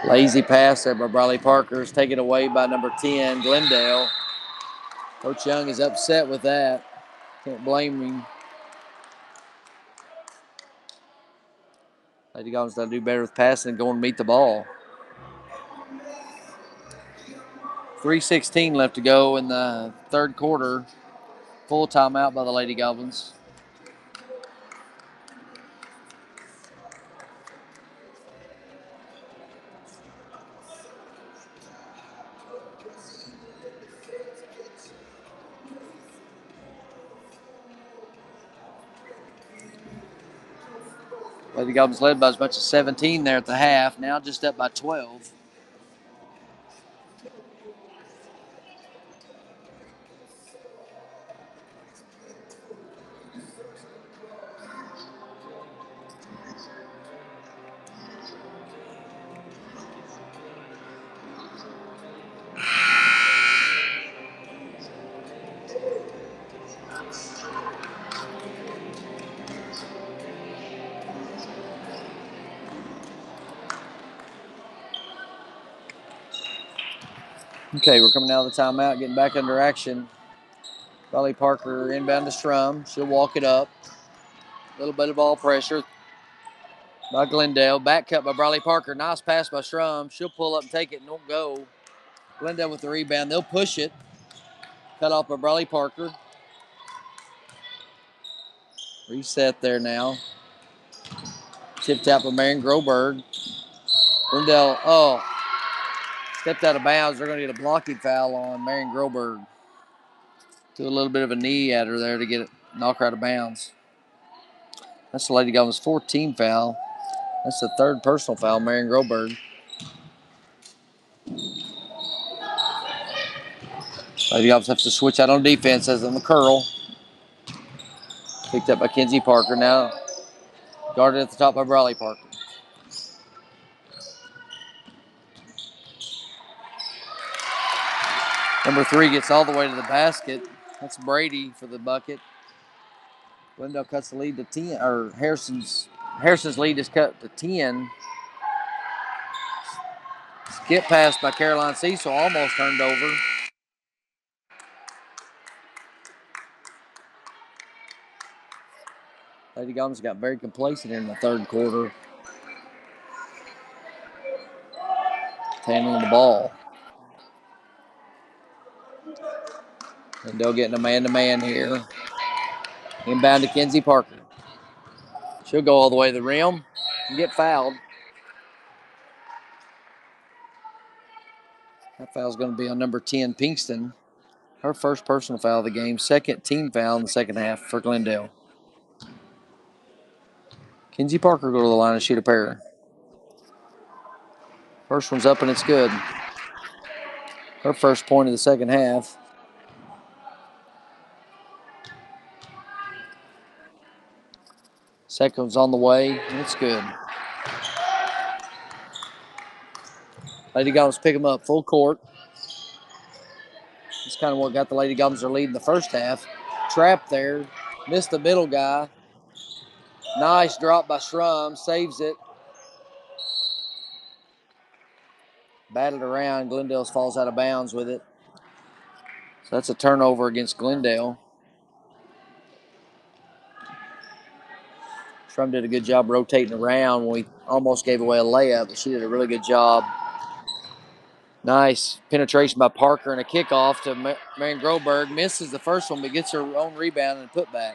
Lazy pass there by Briley Parker is taken away by number 10, Glendale. Coach Young is upset with that. Can't blame him. Lady Goblins got to do better with passing and going to meet the ball. 3:16 left to go in the third quarter. Full timeout by the Lady Goblins. Lady Goblins led by as much as 17 there at the half. Now just up by 12. Okay, we're coming out of the timeout, getting back under action. Briley Parker inbound to Schrum. She'll walk it up. A little bit of ball pressure by Glendale. Back cut by Briley Parker. Nice pass by Schrum. She'll pull up and take it and won't go. Glendale with the rebound. They'll push it. Cut off by Briley Parker. Reset there now. Tip tap by Marion Groberg. Glendale, stepped out of bounds. They're going to get a blocking foul on Marion Groberg. Do a little bit of a knee at her there to get it, knock her out of bounds. That's the Lady Goblins' 4th team foul. That's the 3rd personal foul, Marion Groberg. Lady Goblins have to switch out on defense as in the curl. Picked up by Kenzie Parker. Now guarded at the top by Brawley Parker. Number 3 gets all the way to the basket. That's Brady for the bucket. Glendale cuts the lead to 10, or Harrison's lead is cut to 10. Skip pass by Caroline Cecil, almost turned over. Lady Goblins got very complacent in the 3rd quarter, handling the ball. Glendale getting a man-to-man here. Inbound to Kenzie Parker. She'll go all the way to the rim and get fouled. That foul's going to be on number 10, Pinkston. Her first personal foul of the game, 2nd team foul in the 2nd half for Glendale. Kenzie Parker go to the line and shoot a pair. First one's up and it's good. Her first point of the 2nd half. Second one's on the way and it's good. Lady Goblins pick them up full court. That's kind of what got the Lady Goblins their lead in the 1st half. Trapped there. Missed the middle guy. Nice drop by Schrum. Saves it. Batted around. Glendale falls out of bounds with it. So that's a turnover against Glendale. Schrum did a good job rotating around when we almost gave away a layup, but she did a really good job. Nice penetration by Parker and a kickoff to Marion Groberg. Misses the first one, but gets her own rebound and a putback.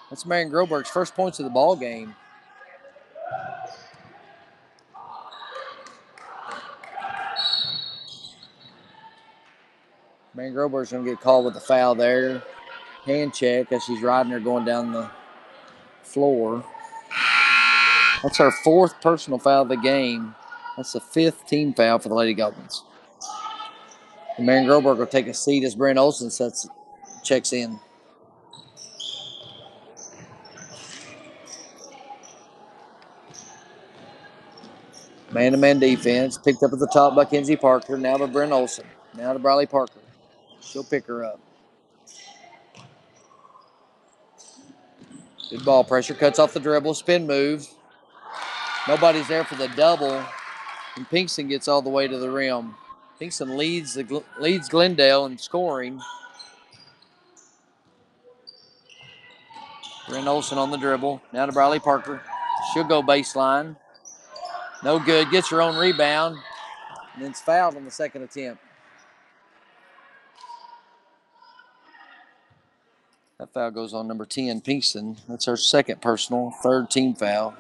That's Marion Groberg's first points of the ball game. Marion Groberg's going to get called with a foul there. Hand check as she's riding her going down the floor. That's her 4th personal foul of the game. That's the 5th team foul for the Lady Goblins. And Marion Groberg will take a seat as Brent Olsen checks in. Man-to-man defense. Picked up at the top by Kenzie Parker. Now to Brent Olsen. Now to Briley Parker. She'll pick her up. Good ball pressure. Cuts off the dribble. Spin move. Nobody's there for the double. And Pinkston gets all the way to the rim. Pinkston leads Glendale in scoring. Brent Olsen on the dribble. Now to Briley Parker. She'll go baseline. No good. Gets her own rebound. And then's fouled on the 2nd attempt. That foul goes on number 10, Pinkston. That's her 2nd personal, 3rd team foul.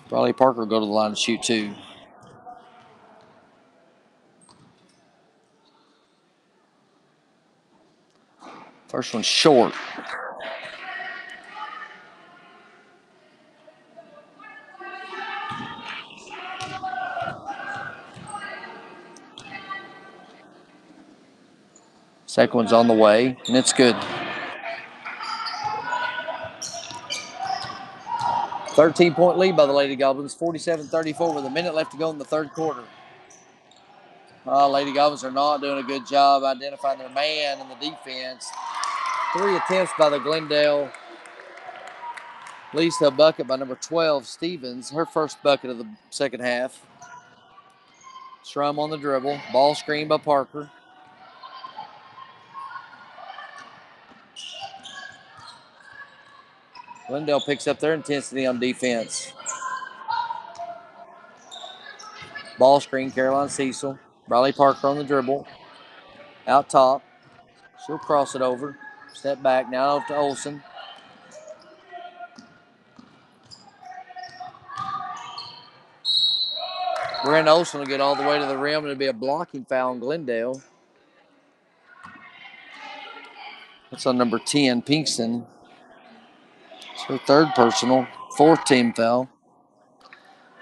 Briley Parker will go to the line to shoot 2. First one's short. Second one's on the way, and it's good. 13-point lead by the Lady Goblins, 47-34 with a minute left to go in the 3rd quarter. Lady Goblins are not doing a good job identifying their man in the defense. 3 attempts by the Glendale. Leads to a bucket by number 12, Stevens. Her first bucket of the 2nd half. Schrum on the dribble. Ball screen by Parker. Glendale picks up their intensity on defense. Ball screen, Caroline Cecil. Briley Parker on the dribble. Out top. She'll cross it over. Step back. Now over to Olsen. Brent Olsen will get all the way to the rim, and it'll be a blocking foul on Glendale. That's on number 10, Pinkston. Her third personal, fourth team foul.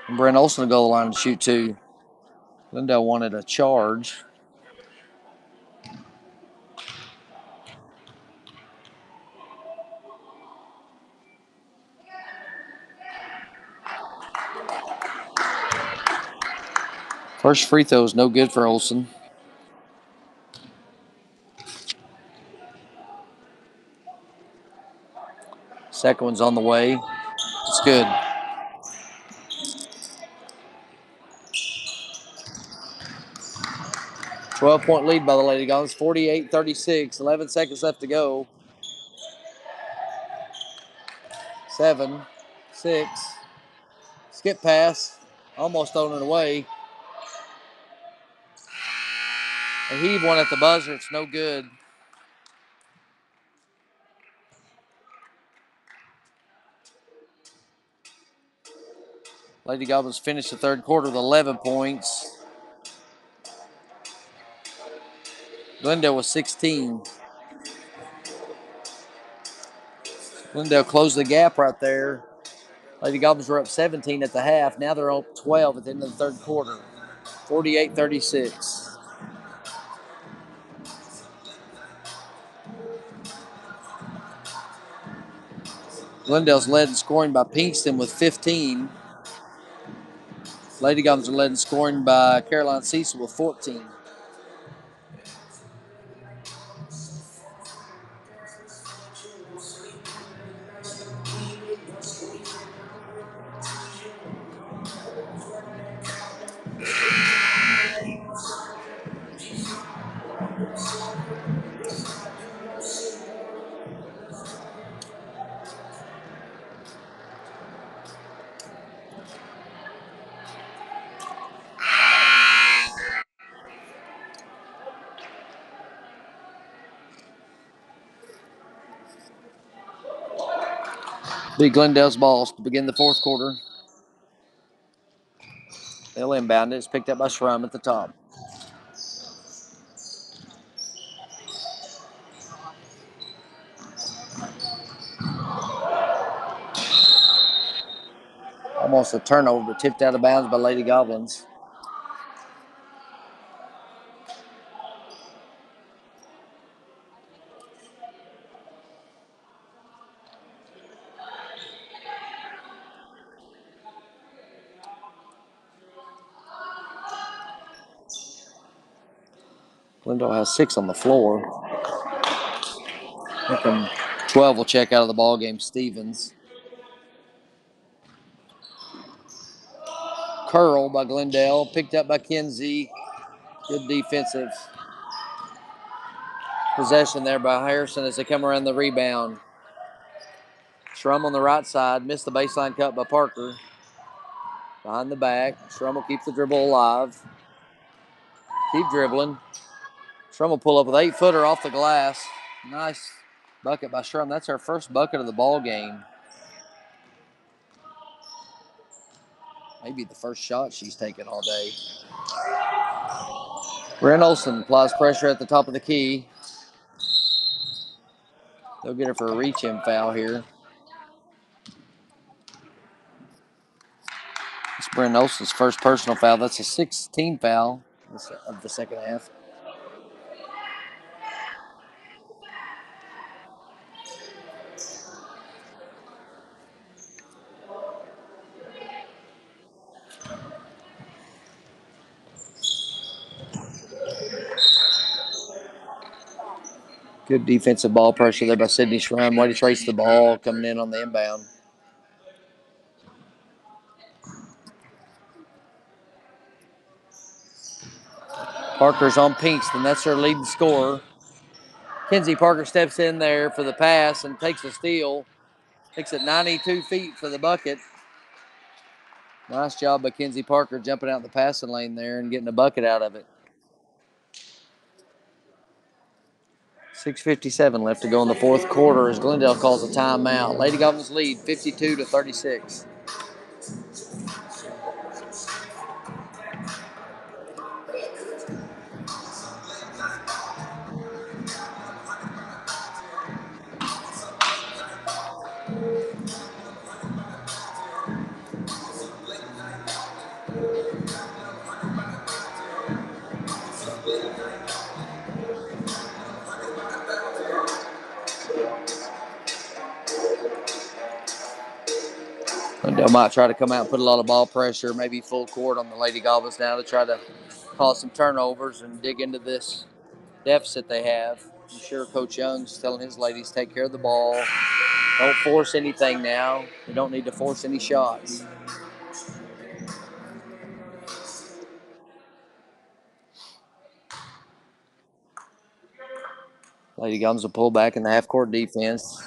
And Brent Olson will go to the line to shoot two. Glendale wanted a charge. First free throw is no good for Olson. Second one's on the way. It's good. 12-point lead by the Lady Goblins. 48-36. 11 seconds left to go. 7, 6. Skip pass. Almost thrown it away. A heave one at the buzzer. It's no good. Lady Goblins finished the third quarter with 11 points. Glendale was 16. Glendale closed the gap right there. Lady Goblins were up 17 at the half. Now they're up 12 at the end of the third quarter. 48-36. Glendale's led in scoring by Pinkston with 15. Lady Goblins are led in scoring by Caroline Cecil with 14. Be Glendale's balls to begin the fourth quarter. They'll inbound it. It's picked up by Schrum at the top. Almost a turnover, but tipped out of bounds by Lady Goblins. Glendale has 6 on the floor. 12 will check out of the ball game. Stevens. Curl by Glendale. Picked up by Kinsey. Good defensive possession there by Harrison as they come around the rebound. Schrum on the right side. Missed the baseline cut by Parker. Behind the back. Schrum will keep the dribble alive. Keep dribbling. Schrum will pull up with 8-footer off the glass. Nice bucket by Schrum. That's her first bucket of the ball game. Maybe the first shot she's taken all day. Brent Olson applies pressure at the top of the key. They'll get her for a reach-in foul here. It's Brent Olson's first personal foul. That's a 16 foul of the second half. Good defensive ball pressure there by Sydney Schrum. Way to trace the ball coming in on the inbound. Parker's on Pinkston. That's their leading scorer. Kenzie Parker steps in there for the pass and takes a steal. Takes it 92 feet for the bucket. Nice job by Kenzie Parker jumping out the passing lane there and getting a bucket out of it. 6:57 left to go in the fourth quarter as Glendale calls a timeout. Lady Goblins lead 52-36. Glendale might try to come out and put a lot of ball pressure, maybe full court on the Lady Goblins now to try to cause some turnovers and dig into this deficit they have. I'm sure Coach Young's telling his ladies take care of the ball. Don't force anything now. We don't need to force any shots. Lady Goblins will pull back in the half-court defense.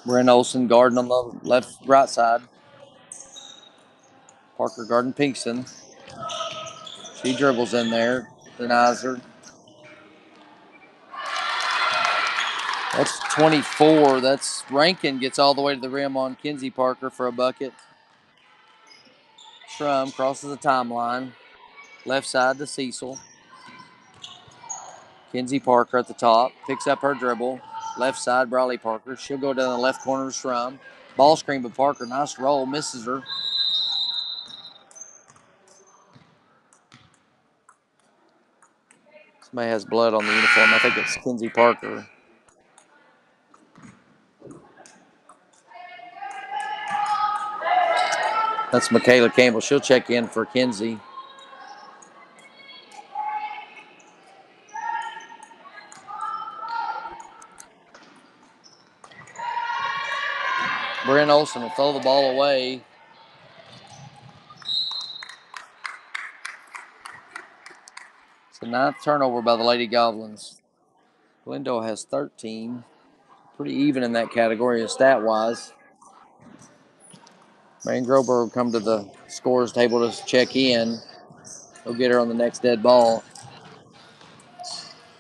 Brent Olson guarding on the right side. Parker guarding Pinkston. She dribbles in there, denies her. That's 24. That's Rankin gets all the way to the rim on Kenzie Parker for a bucket. Shrum crosses the timeline. Left side to Cecil. Kenzie Parker at the top. Picks up her dribble. Left side, Briley Parker. She'll go down the left corner to Shrum. Ball screen by Parker. Nice roll. Misses her. Somebody has blood on the uniform. I think it's Kenzie Parker. That's Michaela Campbell. She'll check in for Kenzie. Brent Olson will throw the ball away. It's the 9th turnover by the Lady Goblins. Glendale has 13. Pretty even in that category stat-wise. Marion Grober will come to the scorer's table to check in. He'll get her on the next dead ball.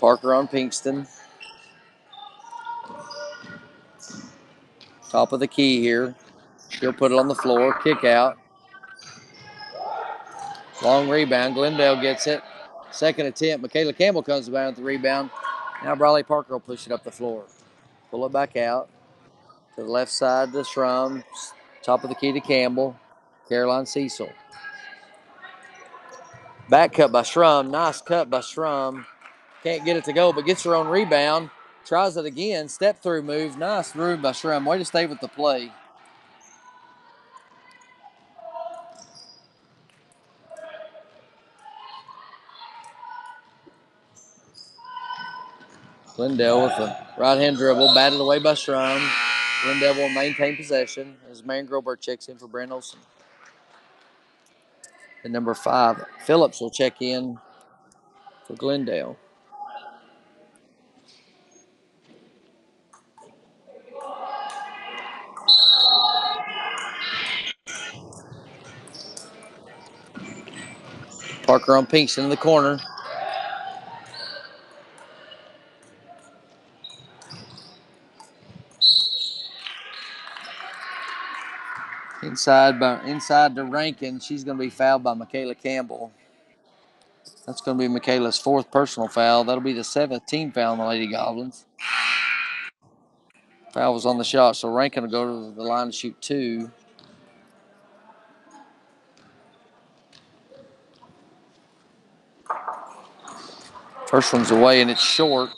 Parker on Pinkston. Top of the key here. She'll put it on the floor. Kick out. Long rebound. Glendale gets it. Second attempt. Michaela Campbell comes down with the rebound. Now Briley Parker will push it up the floor. Pull it back out. To the left side to Shrum. Top of the key to Campbell. Caroline Cecil. Back cut by Shrum. Nice cut by Shrum. Can't get it to go, but gets her own rebound. Tries it again. Step through move. Nice move by Shrum. Way to stay with the play. Glendale with a right-hand dribble. Batted away by Shrum. Glendale will maintain possession as Marion Groberg checks in for Brent Olson. And number 5, Phillips will check in for Glendale. Parker on Pinkston in the corner. Inside to Rankin. She's going to be fouled by Michaela Campbell. That's going to be Michaela's 4th personal foul. That'll be the 7th team foul on the Lady Goblins. Foul was on the shot, so Rankin will go to the line to shoot 2. First one's away, and it's short.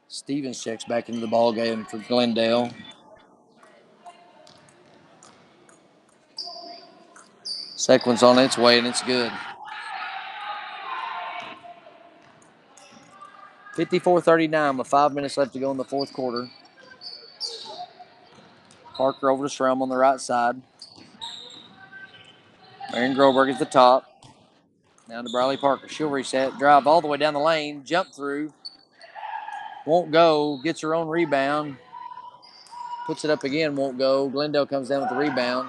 Stevens checks back into the ball game for Glendale. Second one's on its way, and it's good. 54-39 with 5 minutes left to go in the 4th quarter. Parker over to Shrum on the right side. Marion Groberg at the top. Down to Briley Parker. She'll reset. Drive all the way down the lane. Jump through. Won't go. Gets her own rebound. Puts it up again. Won't go. Glendale comes down with the rebound.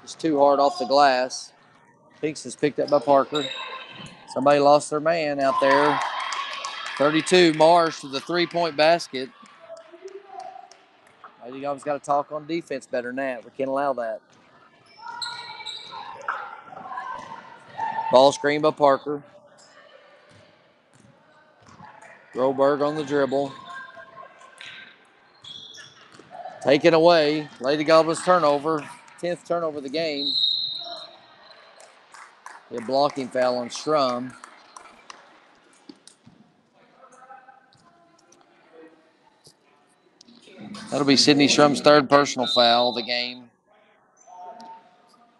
It's too hard off the glass. Pinks is picked up by Parker. Somebody lost their man out there. 32, Marsh to the 3-point basket. Lady Goblins got to talk on defense better than that. We can't allow that. Ball screen by Parker. Groberg on the dribble. Taken away. Lady Goblins turnover. 10th turnover of the game. A blocking foul on Strum. That'll be Sydney Strum's third personal foul of the game.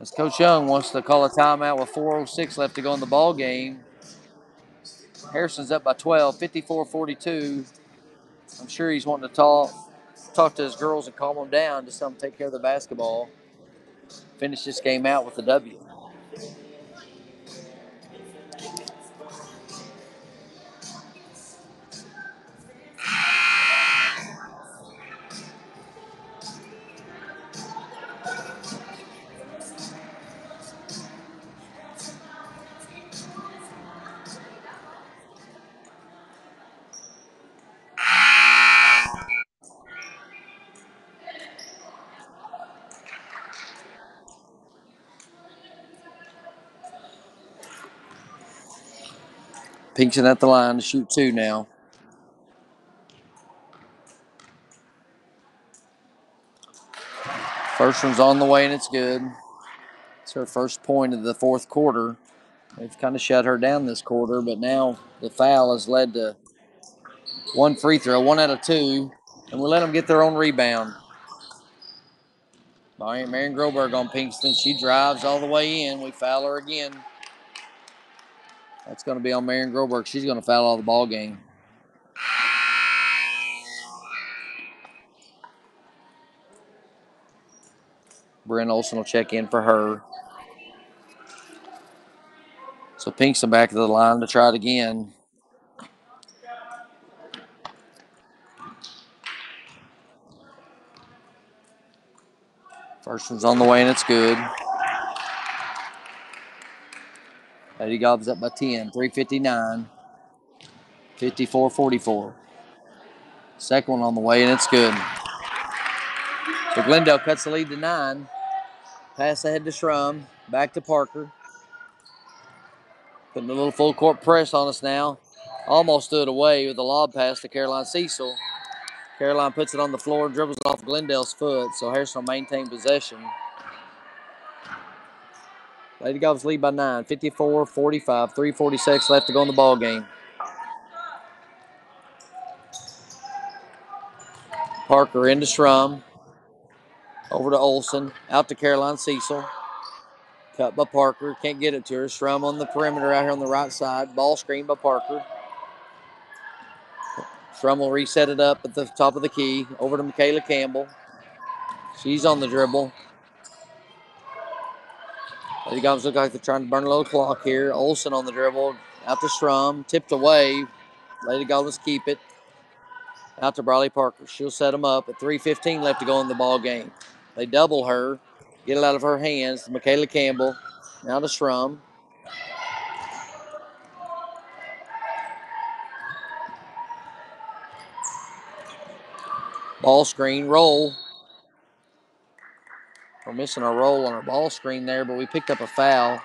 As Coach Young wants to call a timeout with 4:06 left to go in the ball game. Harrison's up by 12, 54-42. I'm sure he's wanting to talk to his girls and calm them down, just let them take care of the basketball. Finish this game out with a W. Pinkston at the line to shoot 2 now. First one's on the way and it's good. It's her first point of the fourth quarter. They've kind of shut her down this quarter, but now the foul has led to one free throw, 1 out of 2, and we'll let them get their own rebound. Marion Groberg on Pinkston. She drives all the way in. We foul her again. That's going to be on Marion Groberg. She's going to foul all the ball game. Bryn Olsen will check in for her. So Pinkston back to the line to try it again. First one's on the way and it's good. Lady Gob's up by 10, 3:59, 54-44. Second one on the way and it's good. So Glendale cuts the lead to 9. Pass ahead to Shrum. Back to Parker. Putting a little full court press on us now. Almost stood away with a lob pass to Caroline Cecil. Caroline puts it on the floor, dribbles it off Glendale's foot, so Harrison will maintain possession. Lady Gobs lead by 9, 54-45, 3:46 left to go in the ball game. Parker into Shrum. Over to Olsen. Out to Caroline Cecil. Cut by Parker. Can't get it to her. Shrum on the perimeter out here on the right side. Ball screen by Parker. Shrum will reset it up at the top of the key. Over to Michaela Campbell. She's on the dribble. Lady Gobs look like they're trying to burn a little clock here. Olsen on the dribble. Out to Shrum. Tipped away. Lady Goblins keep it. Out to Briley Parker. She'll set them up at 3:15 left to go in the ball game. They double her. Get it out of her hands. Michaela Campbell. Now to Shrum. Ball screen. Roll. We're missing our roll on our ball screen there, but we picked up a foul.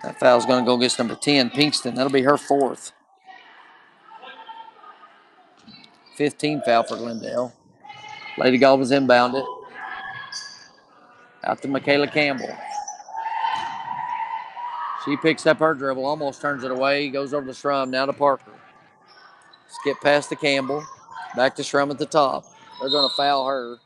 That foul's going to go against number 10, Pinkston. That'll be her fourth. 15 foul for Glendale. Lady Goblins inbound it. Out to Michaela Campbell. She picks up her dribble, almost turns it away, goes over to Shrum, now to Parker. Skip past to Campbell. Back to Shrum at the top. They're going to foul her.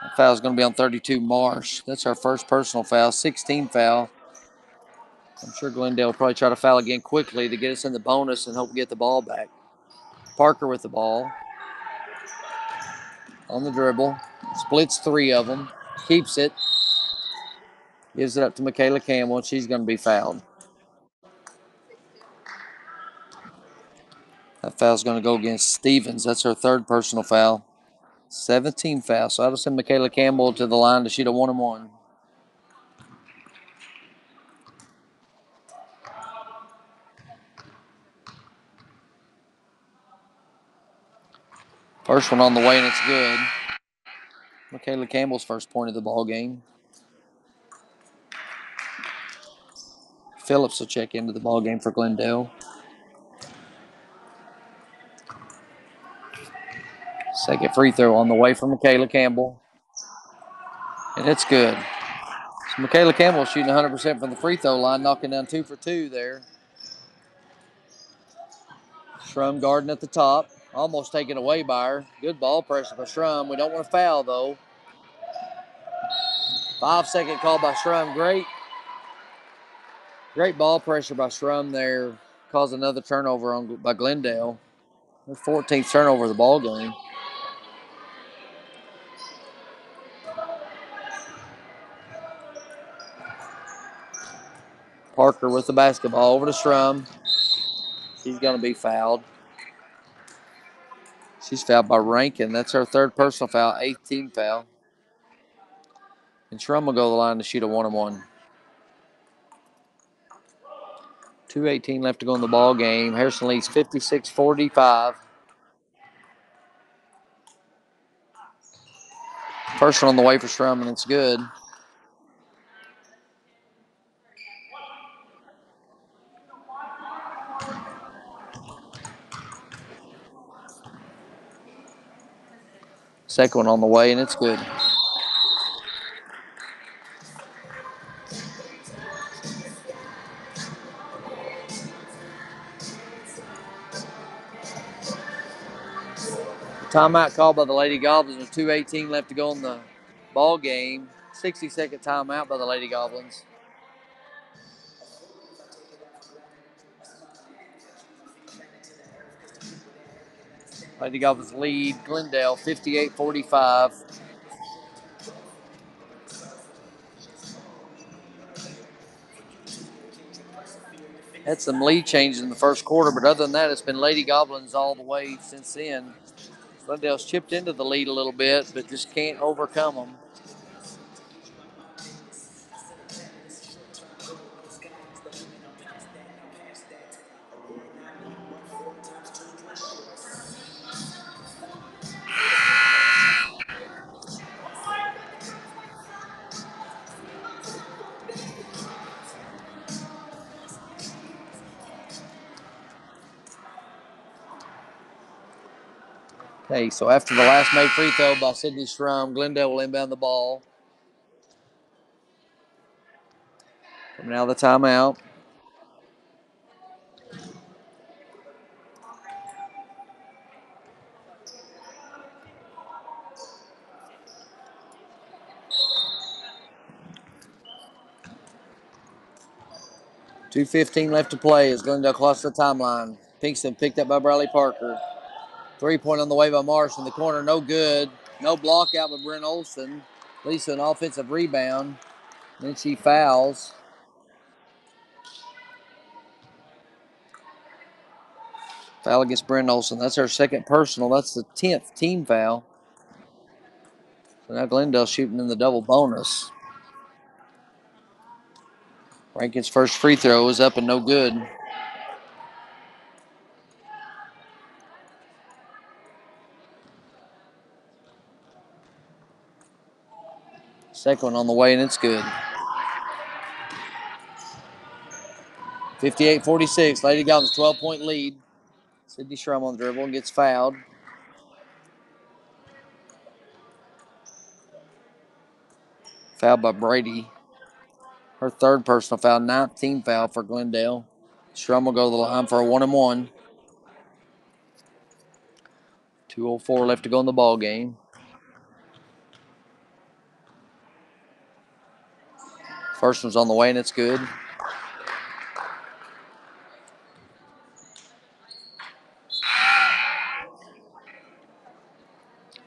That foul's going to be on 32, Marsh. That's our first personal foul, 16 foul. I'm sure Glendale will probably try to foul again quickly to get us in the bonus and hope we get the ball back. Parker with the ball. On the dribble. Splits 3 of them. Keeps it. Gives it up to Michaela Campbell, and she's going to be fouled. That foul's going to go against Stevens. That's her third personal foul. 17 foul. So that'll send Michaela Campbell to the line to shoot a 1-and-1. First one on the way, and it's good. Michaela Campbell's first point of the ball game. Phillips will check into the ball game for Glendale. Second free throw on the way from Michaela Campbell. And it's good. So Michaela Campbell shooting 100% from the free throw line, knocking down 2 for 2 there. Shrum guarding at the top. Almost taken away by her. Good ball pressure by Shrum. We don't want to foul, though. 5-second call by Shrum. Great ball pressure by Shrum there. Caused another turnover by Glendale. Their 14th turnover of the ball game. Parker with the basketball over to Shrum. She's going to be fouled. She's fouled by Rankin. That's her third personal foul, 8th team foul. And Shrum will go to the line to shoot a 1-on-1. 2:18 left to go in the ball game. Harrison leads 56-45. First one on the way for Shrum, and it's good. Second one on the way, and it's good. Timeout called by the Lady Goblins with 2:18 left to go in the ball game. 60-second timeout by the Lady Goblins. Lady Goblins lead Glendale 58-45. Had some lead changes in the first quarter, but other than that, it's been Lady Goblins all the way since then. Glendale's chipped into the lead a little bit, but just can't overcome them. Okay, so after the last made free throw by Sydney Shrum, Glendale will inbound the ball. Coming out of the timeout. .2:15 left to play as Glendale crosses the timeline. Pinkston picked up by Bradley Parker. 3-point on the way by Marsh in the corner, no good. No block out by Brent Olson. Lisa an offensive rebound. Then she fouls. Foul against Brent Olson. That's her second personal. That's the 10th team foul. So now Glendale shooting in the double bonus. Rankin's first free throw is up and no good. Second one on the way, and it's good. 58-46. Lady Goblins 12-point lead. Sydney Shrum on the dribble and gets fouled. Fouled by Brady. Her third personal foul, 19th foul for Glendale. Shrum will go to the line for a 1-on-1. 2:04 left to go in the ball game. First one's on the way, and it's good.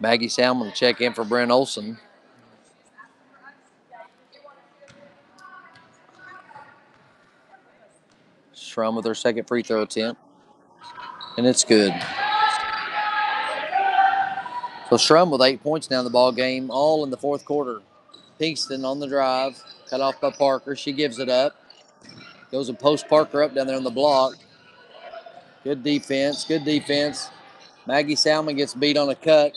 Maggie Salmon to check in for Brent Olson. Shrum with her second free throw attempt. And it's good. So Shrum with 8 points now in the ball game, all in the fourth quarter. Pinkston on the drive, cut off by Parker. She gives it up. Goes and posts Parker up down there on the block. Good defense, good defense. Maggie Salmon gets beat on a cut.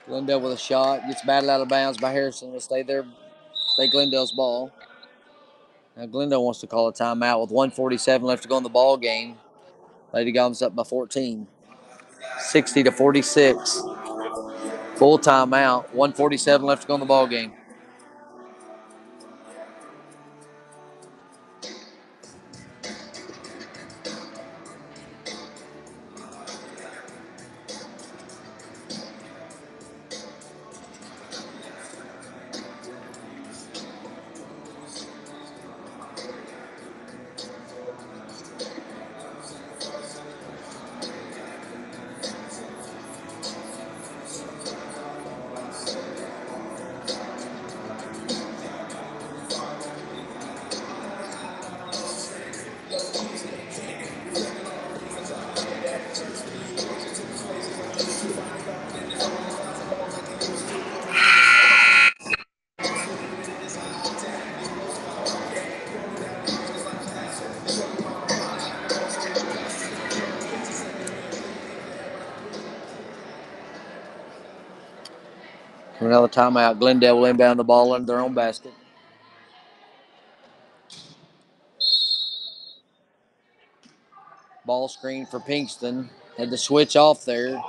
Glendale with a shot. Gets batted out of bounds by Harrison. Will stay there. Stay Glendale's ball. Now Glendale wants to call a timeout with 1:47 left to go in the ball game. Lady Goblins up by 14. 60-46. Full timeout. 1:47 left to go in the ball game. Another timeout. Glendale will inbound the ball under their own basket. Ball screen for Pinkston. Had to switch off there.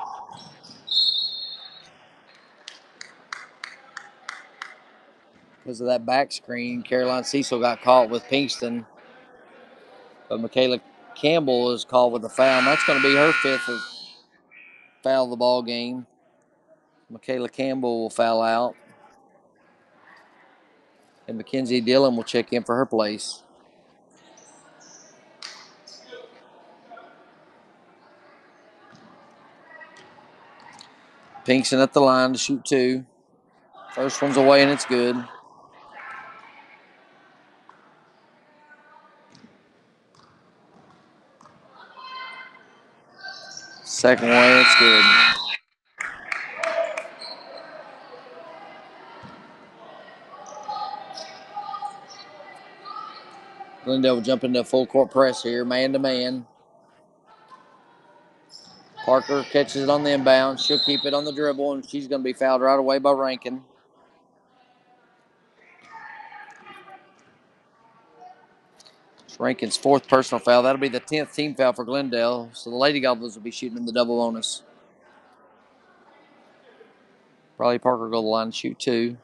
Because of that back screen, Caroline Cecil got caught with Pinkston. But Michaela Campbell is called with a foul. And that's going to be her fifth foul of the ball game. Michaela Campbell will foul out. And Mackenzie Dillon will check in for her place. Pinkston at the line to shoot two. First one's away and it's good. Second way, it's good. Glendale will jump into a full court press here, man to man. Parker catches it on the inbound. She'll keep it on the dribble, and she's going to be fouled right away by Rankin. It's Rankin's fourth personal foul. That'll be the 10th team foul for Glendale. So the Lady Goblins will be shooting in the double bonus. Probably Parker will go to the line and shoot two.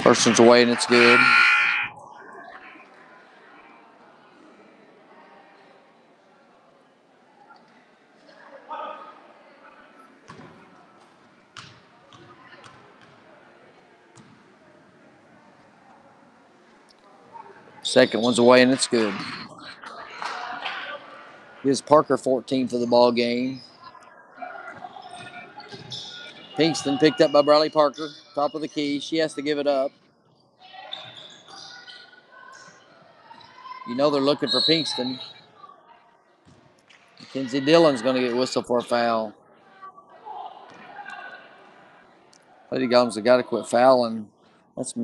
First one's away, and it's good. Second one's away, and it's good. Gives Parker 14 for the ball game. Pinkston picked up by Bradley Parker. Top of the key. She has to give it up. You know they're looking for Pinkston. Mackenzie Dillon's going to get whistled for a foul. Lady Goblins have got to quit fouling. It's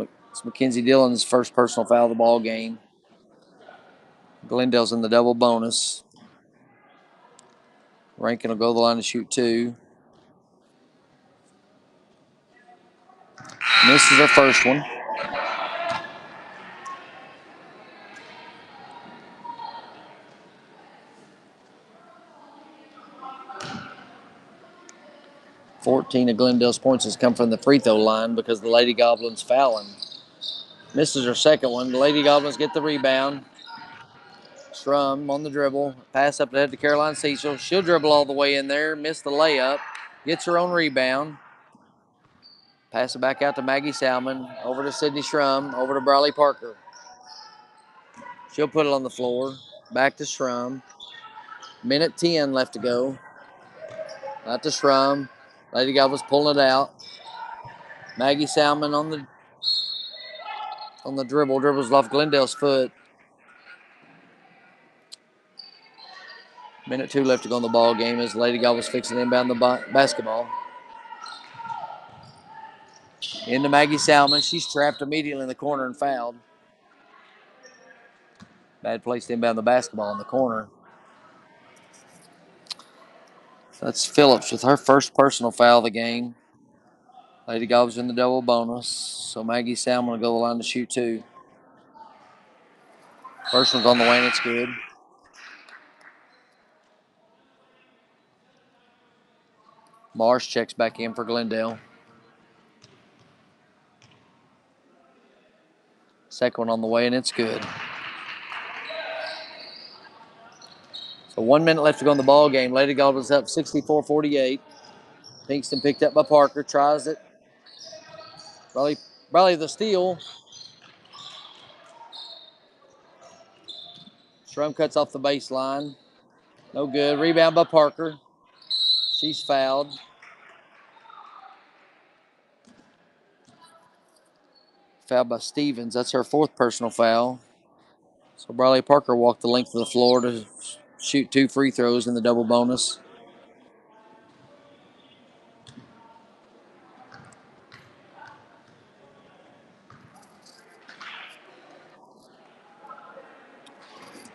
Mackenzie Dillon's first personal foul of the ball game. Glendale's in the double bonus. Rankin will go to the line to shoot two. Misses her first one. $14 of Glendale's points has come from the free throw line because the Lady Goblins fouling. Misses her second one. The Lady Goblins get the rebound. Strum on the dribble. Pass up ahead to Caroline Cecil. She'll dribble all the way in there. Miss the layup. Gets her own rebound. Pass it back out to Maggie Salmon. Over to Sydney Shrum. Over to Bradley Parker. She'll put it on the floor. Back to Shrum. Minute 10 left to go. Out to Shrum. Lady Goblins pulling it out. Maggie Salmon on the dribble. Dribbles off Glendale's foot. Minute 2 left to go in the ball game as Lady Goblins fixing to inbound the basketball. Into Maggie Salmon. She's trapped immediately in the corner and fouled. Bad place to inbound the basketball in the corner. So that's Phillips with her first personal foul of the game. Lady Goblins in the double bonus. So Maggie Salmon will go to the line to shoot 2. First one's on the way and it's good. Marsh checks back in for Glendale. Second one on the way and it's good. So 1 minute left to go in the ball game. Lady Goblins up 64-48. Pinkston picked up by Parker. Tries it. Bradley the steal. Strum cuts off the baseline. No good. Rebound by Parker. She's fouled. Fouled by Stevens. That's her 4th personal foul. So Bradley Parker walked the length of the floor to shoot 2 free throws in the double bonus.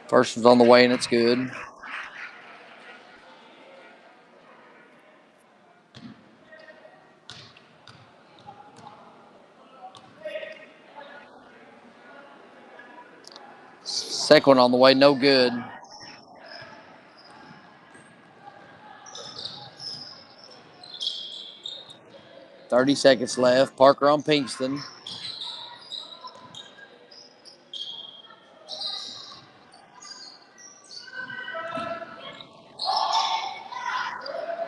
First one's on the way and it's good. Second one on the way, no good. .30 seconds left. Parker on Pinkston.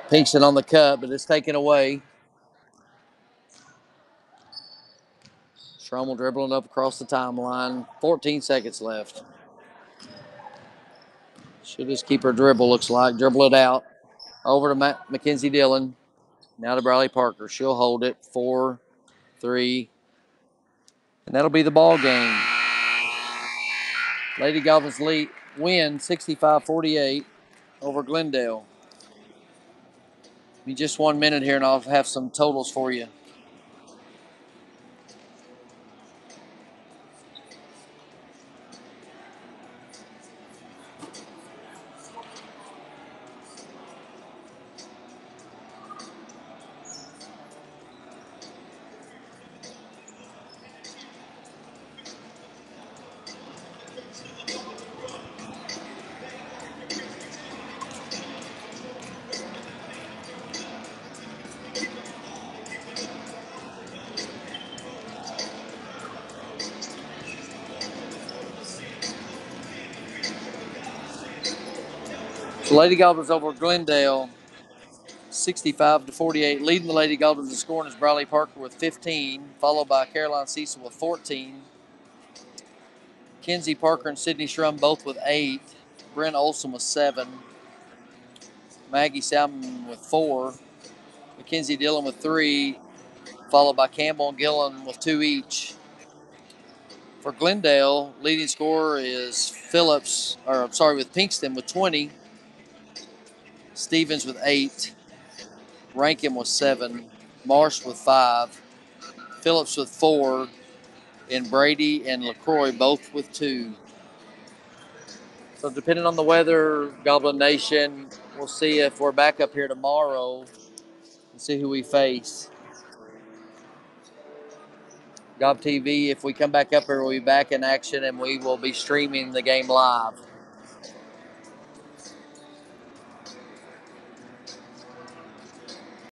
Pinkston on the cut, but it's taken away. Schrommel dribbling up across the timeline. 14 seconds left. Should just keep her dribble, looks like. Dribble it out. Over to Mackenzie Dillon. Now to Bradley Parker. She'll hold it. 4, 3. And that'll be the ball game. Lady Goblins win 65-48 over Glendale. Give me just 1 minute here and I'll have some totals for you. So Lady Goblins over Glendale 65-48. Leading the Lady Goblins in scoring is Bradley Parker with 15, followed by Caroline Cecil with 14. Kenzie Parker and Sydney Schrum both with 8. Brent Olson with 7. Maggie Salmon with 4. Mackenzie Dillon with 3, followed by Campbell and Gillen with 2 each. For Glendale, leading scorer is with Pinkston with 20. Stevens with 8. Rankin with 7. Marsh with 5. Phillips with 4. And Brady and LaCroix both with 2. So depending on the weather, Goblin Nation, we'll see if we're back up here tomorrow and see who we face. Gob TV, if we come back up here, we'll be back in action and we will be streaming the game live.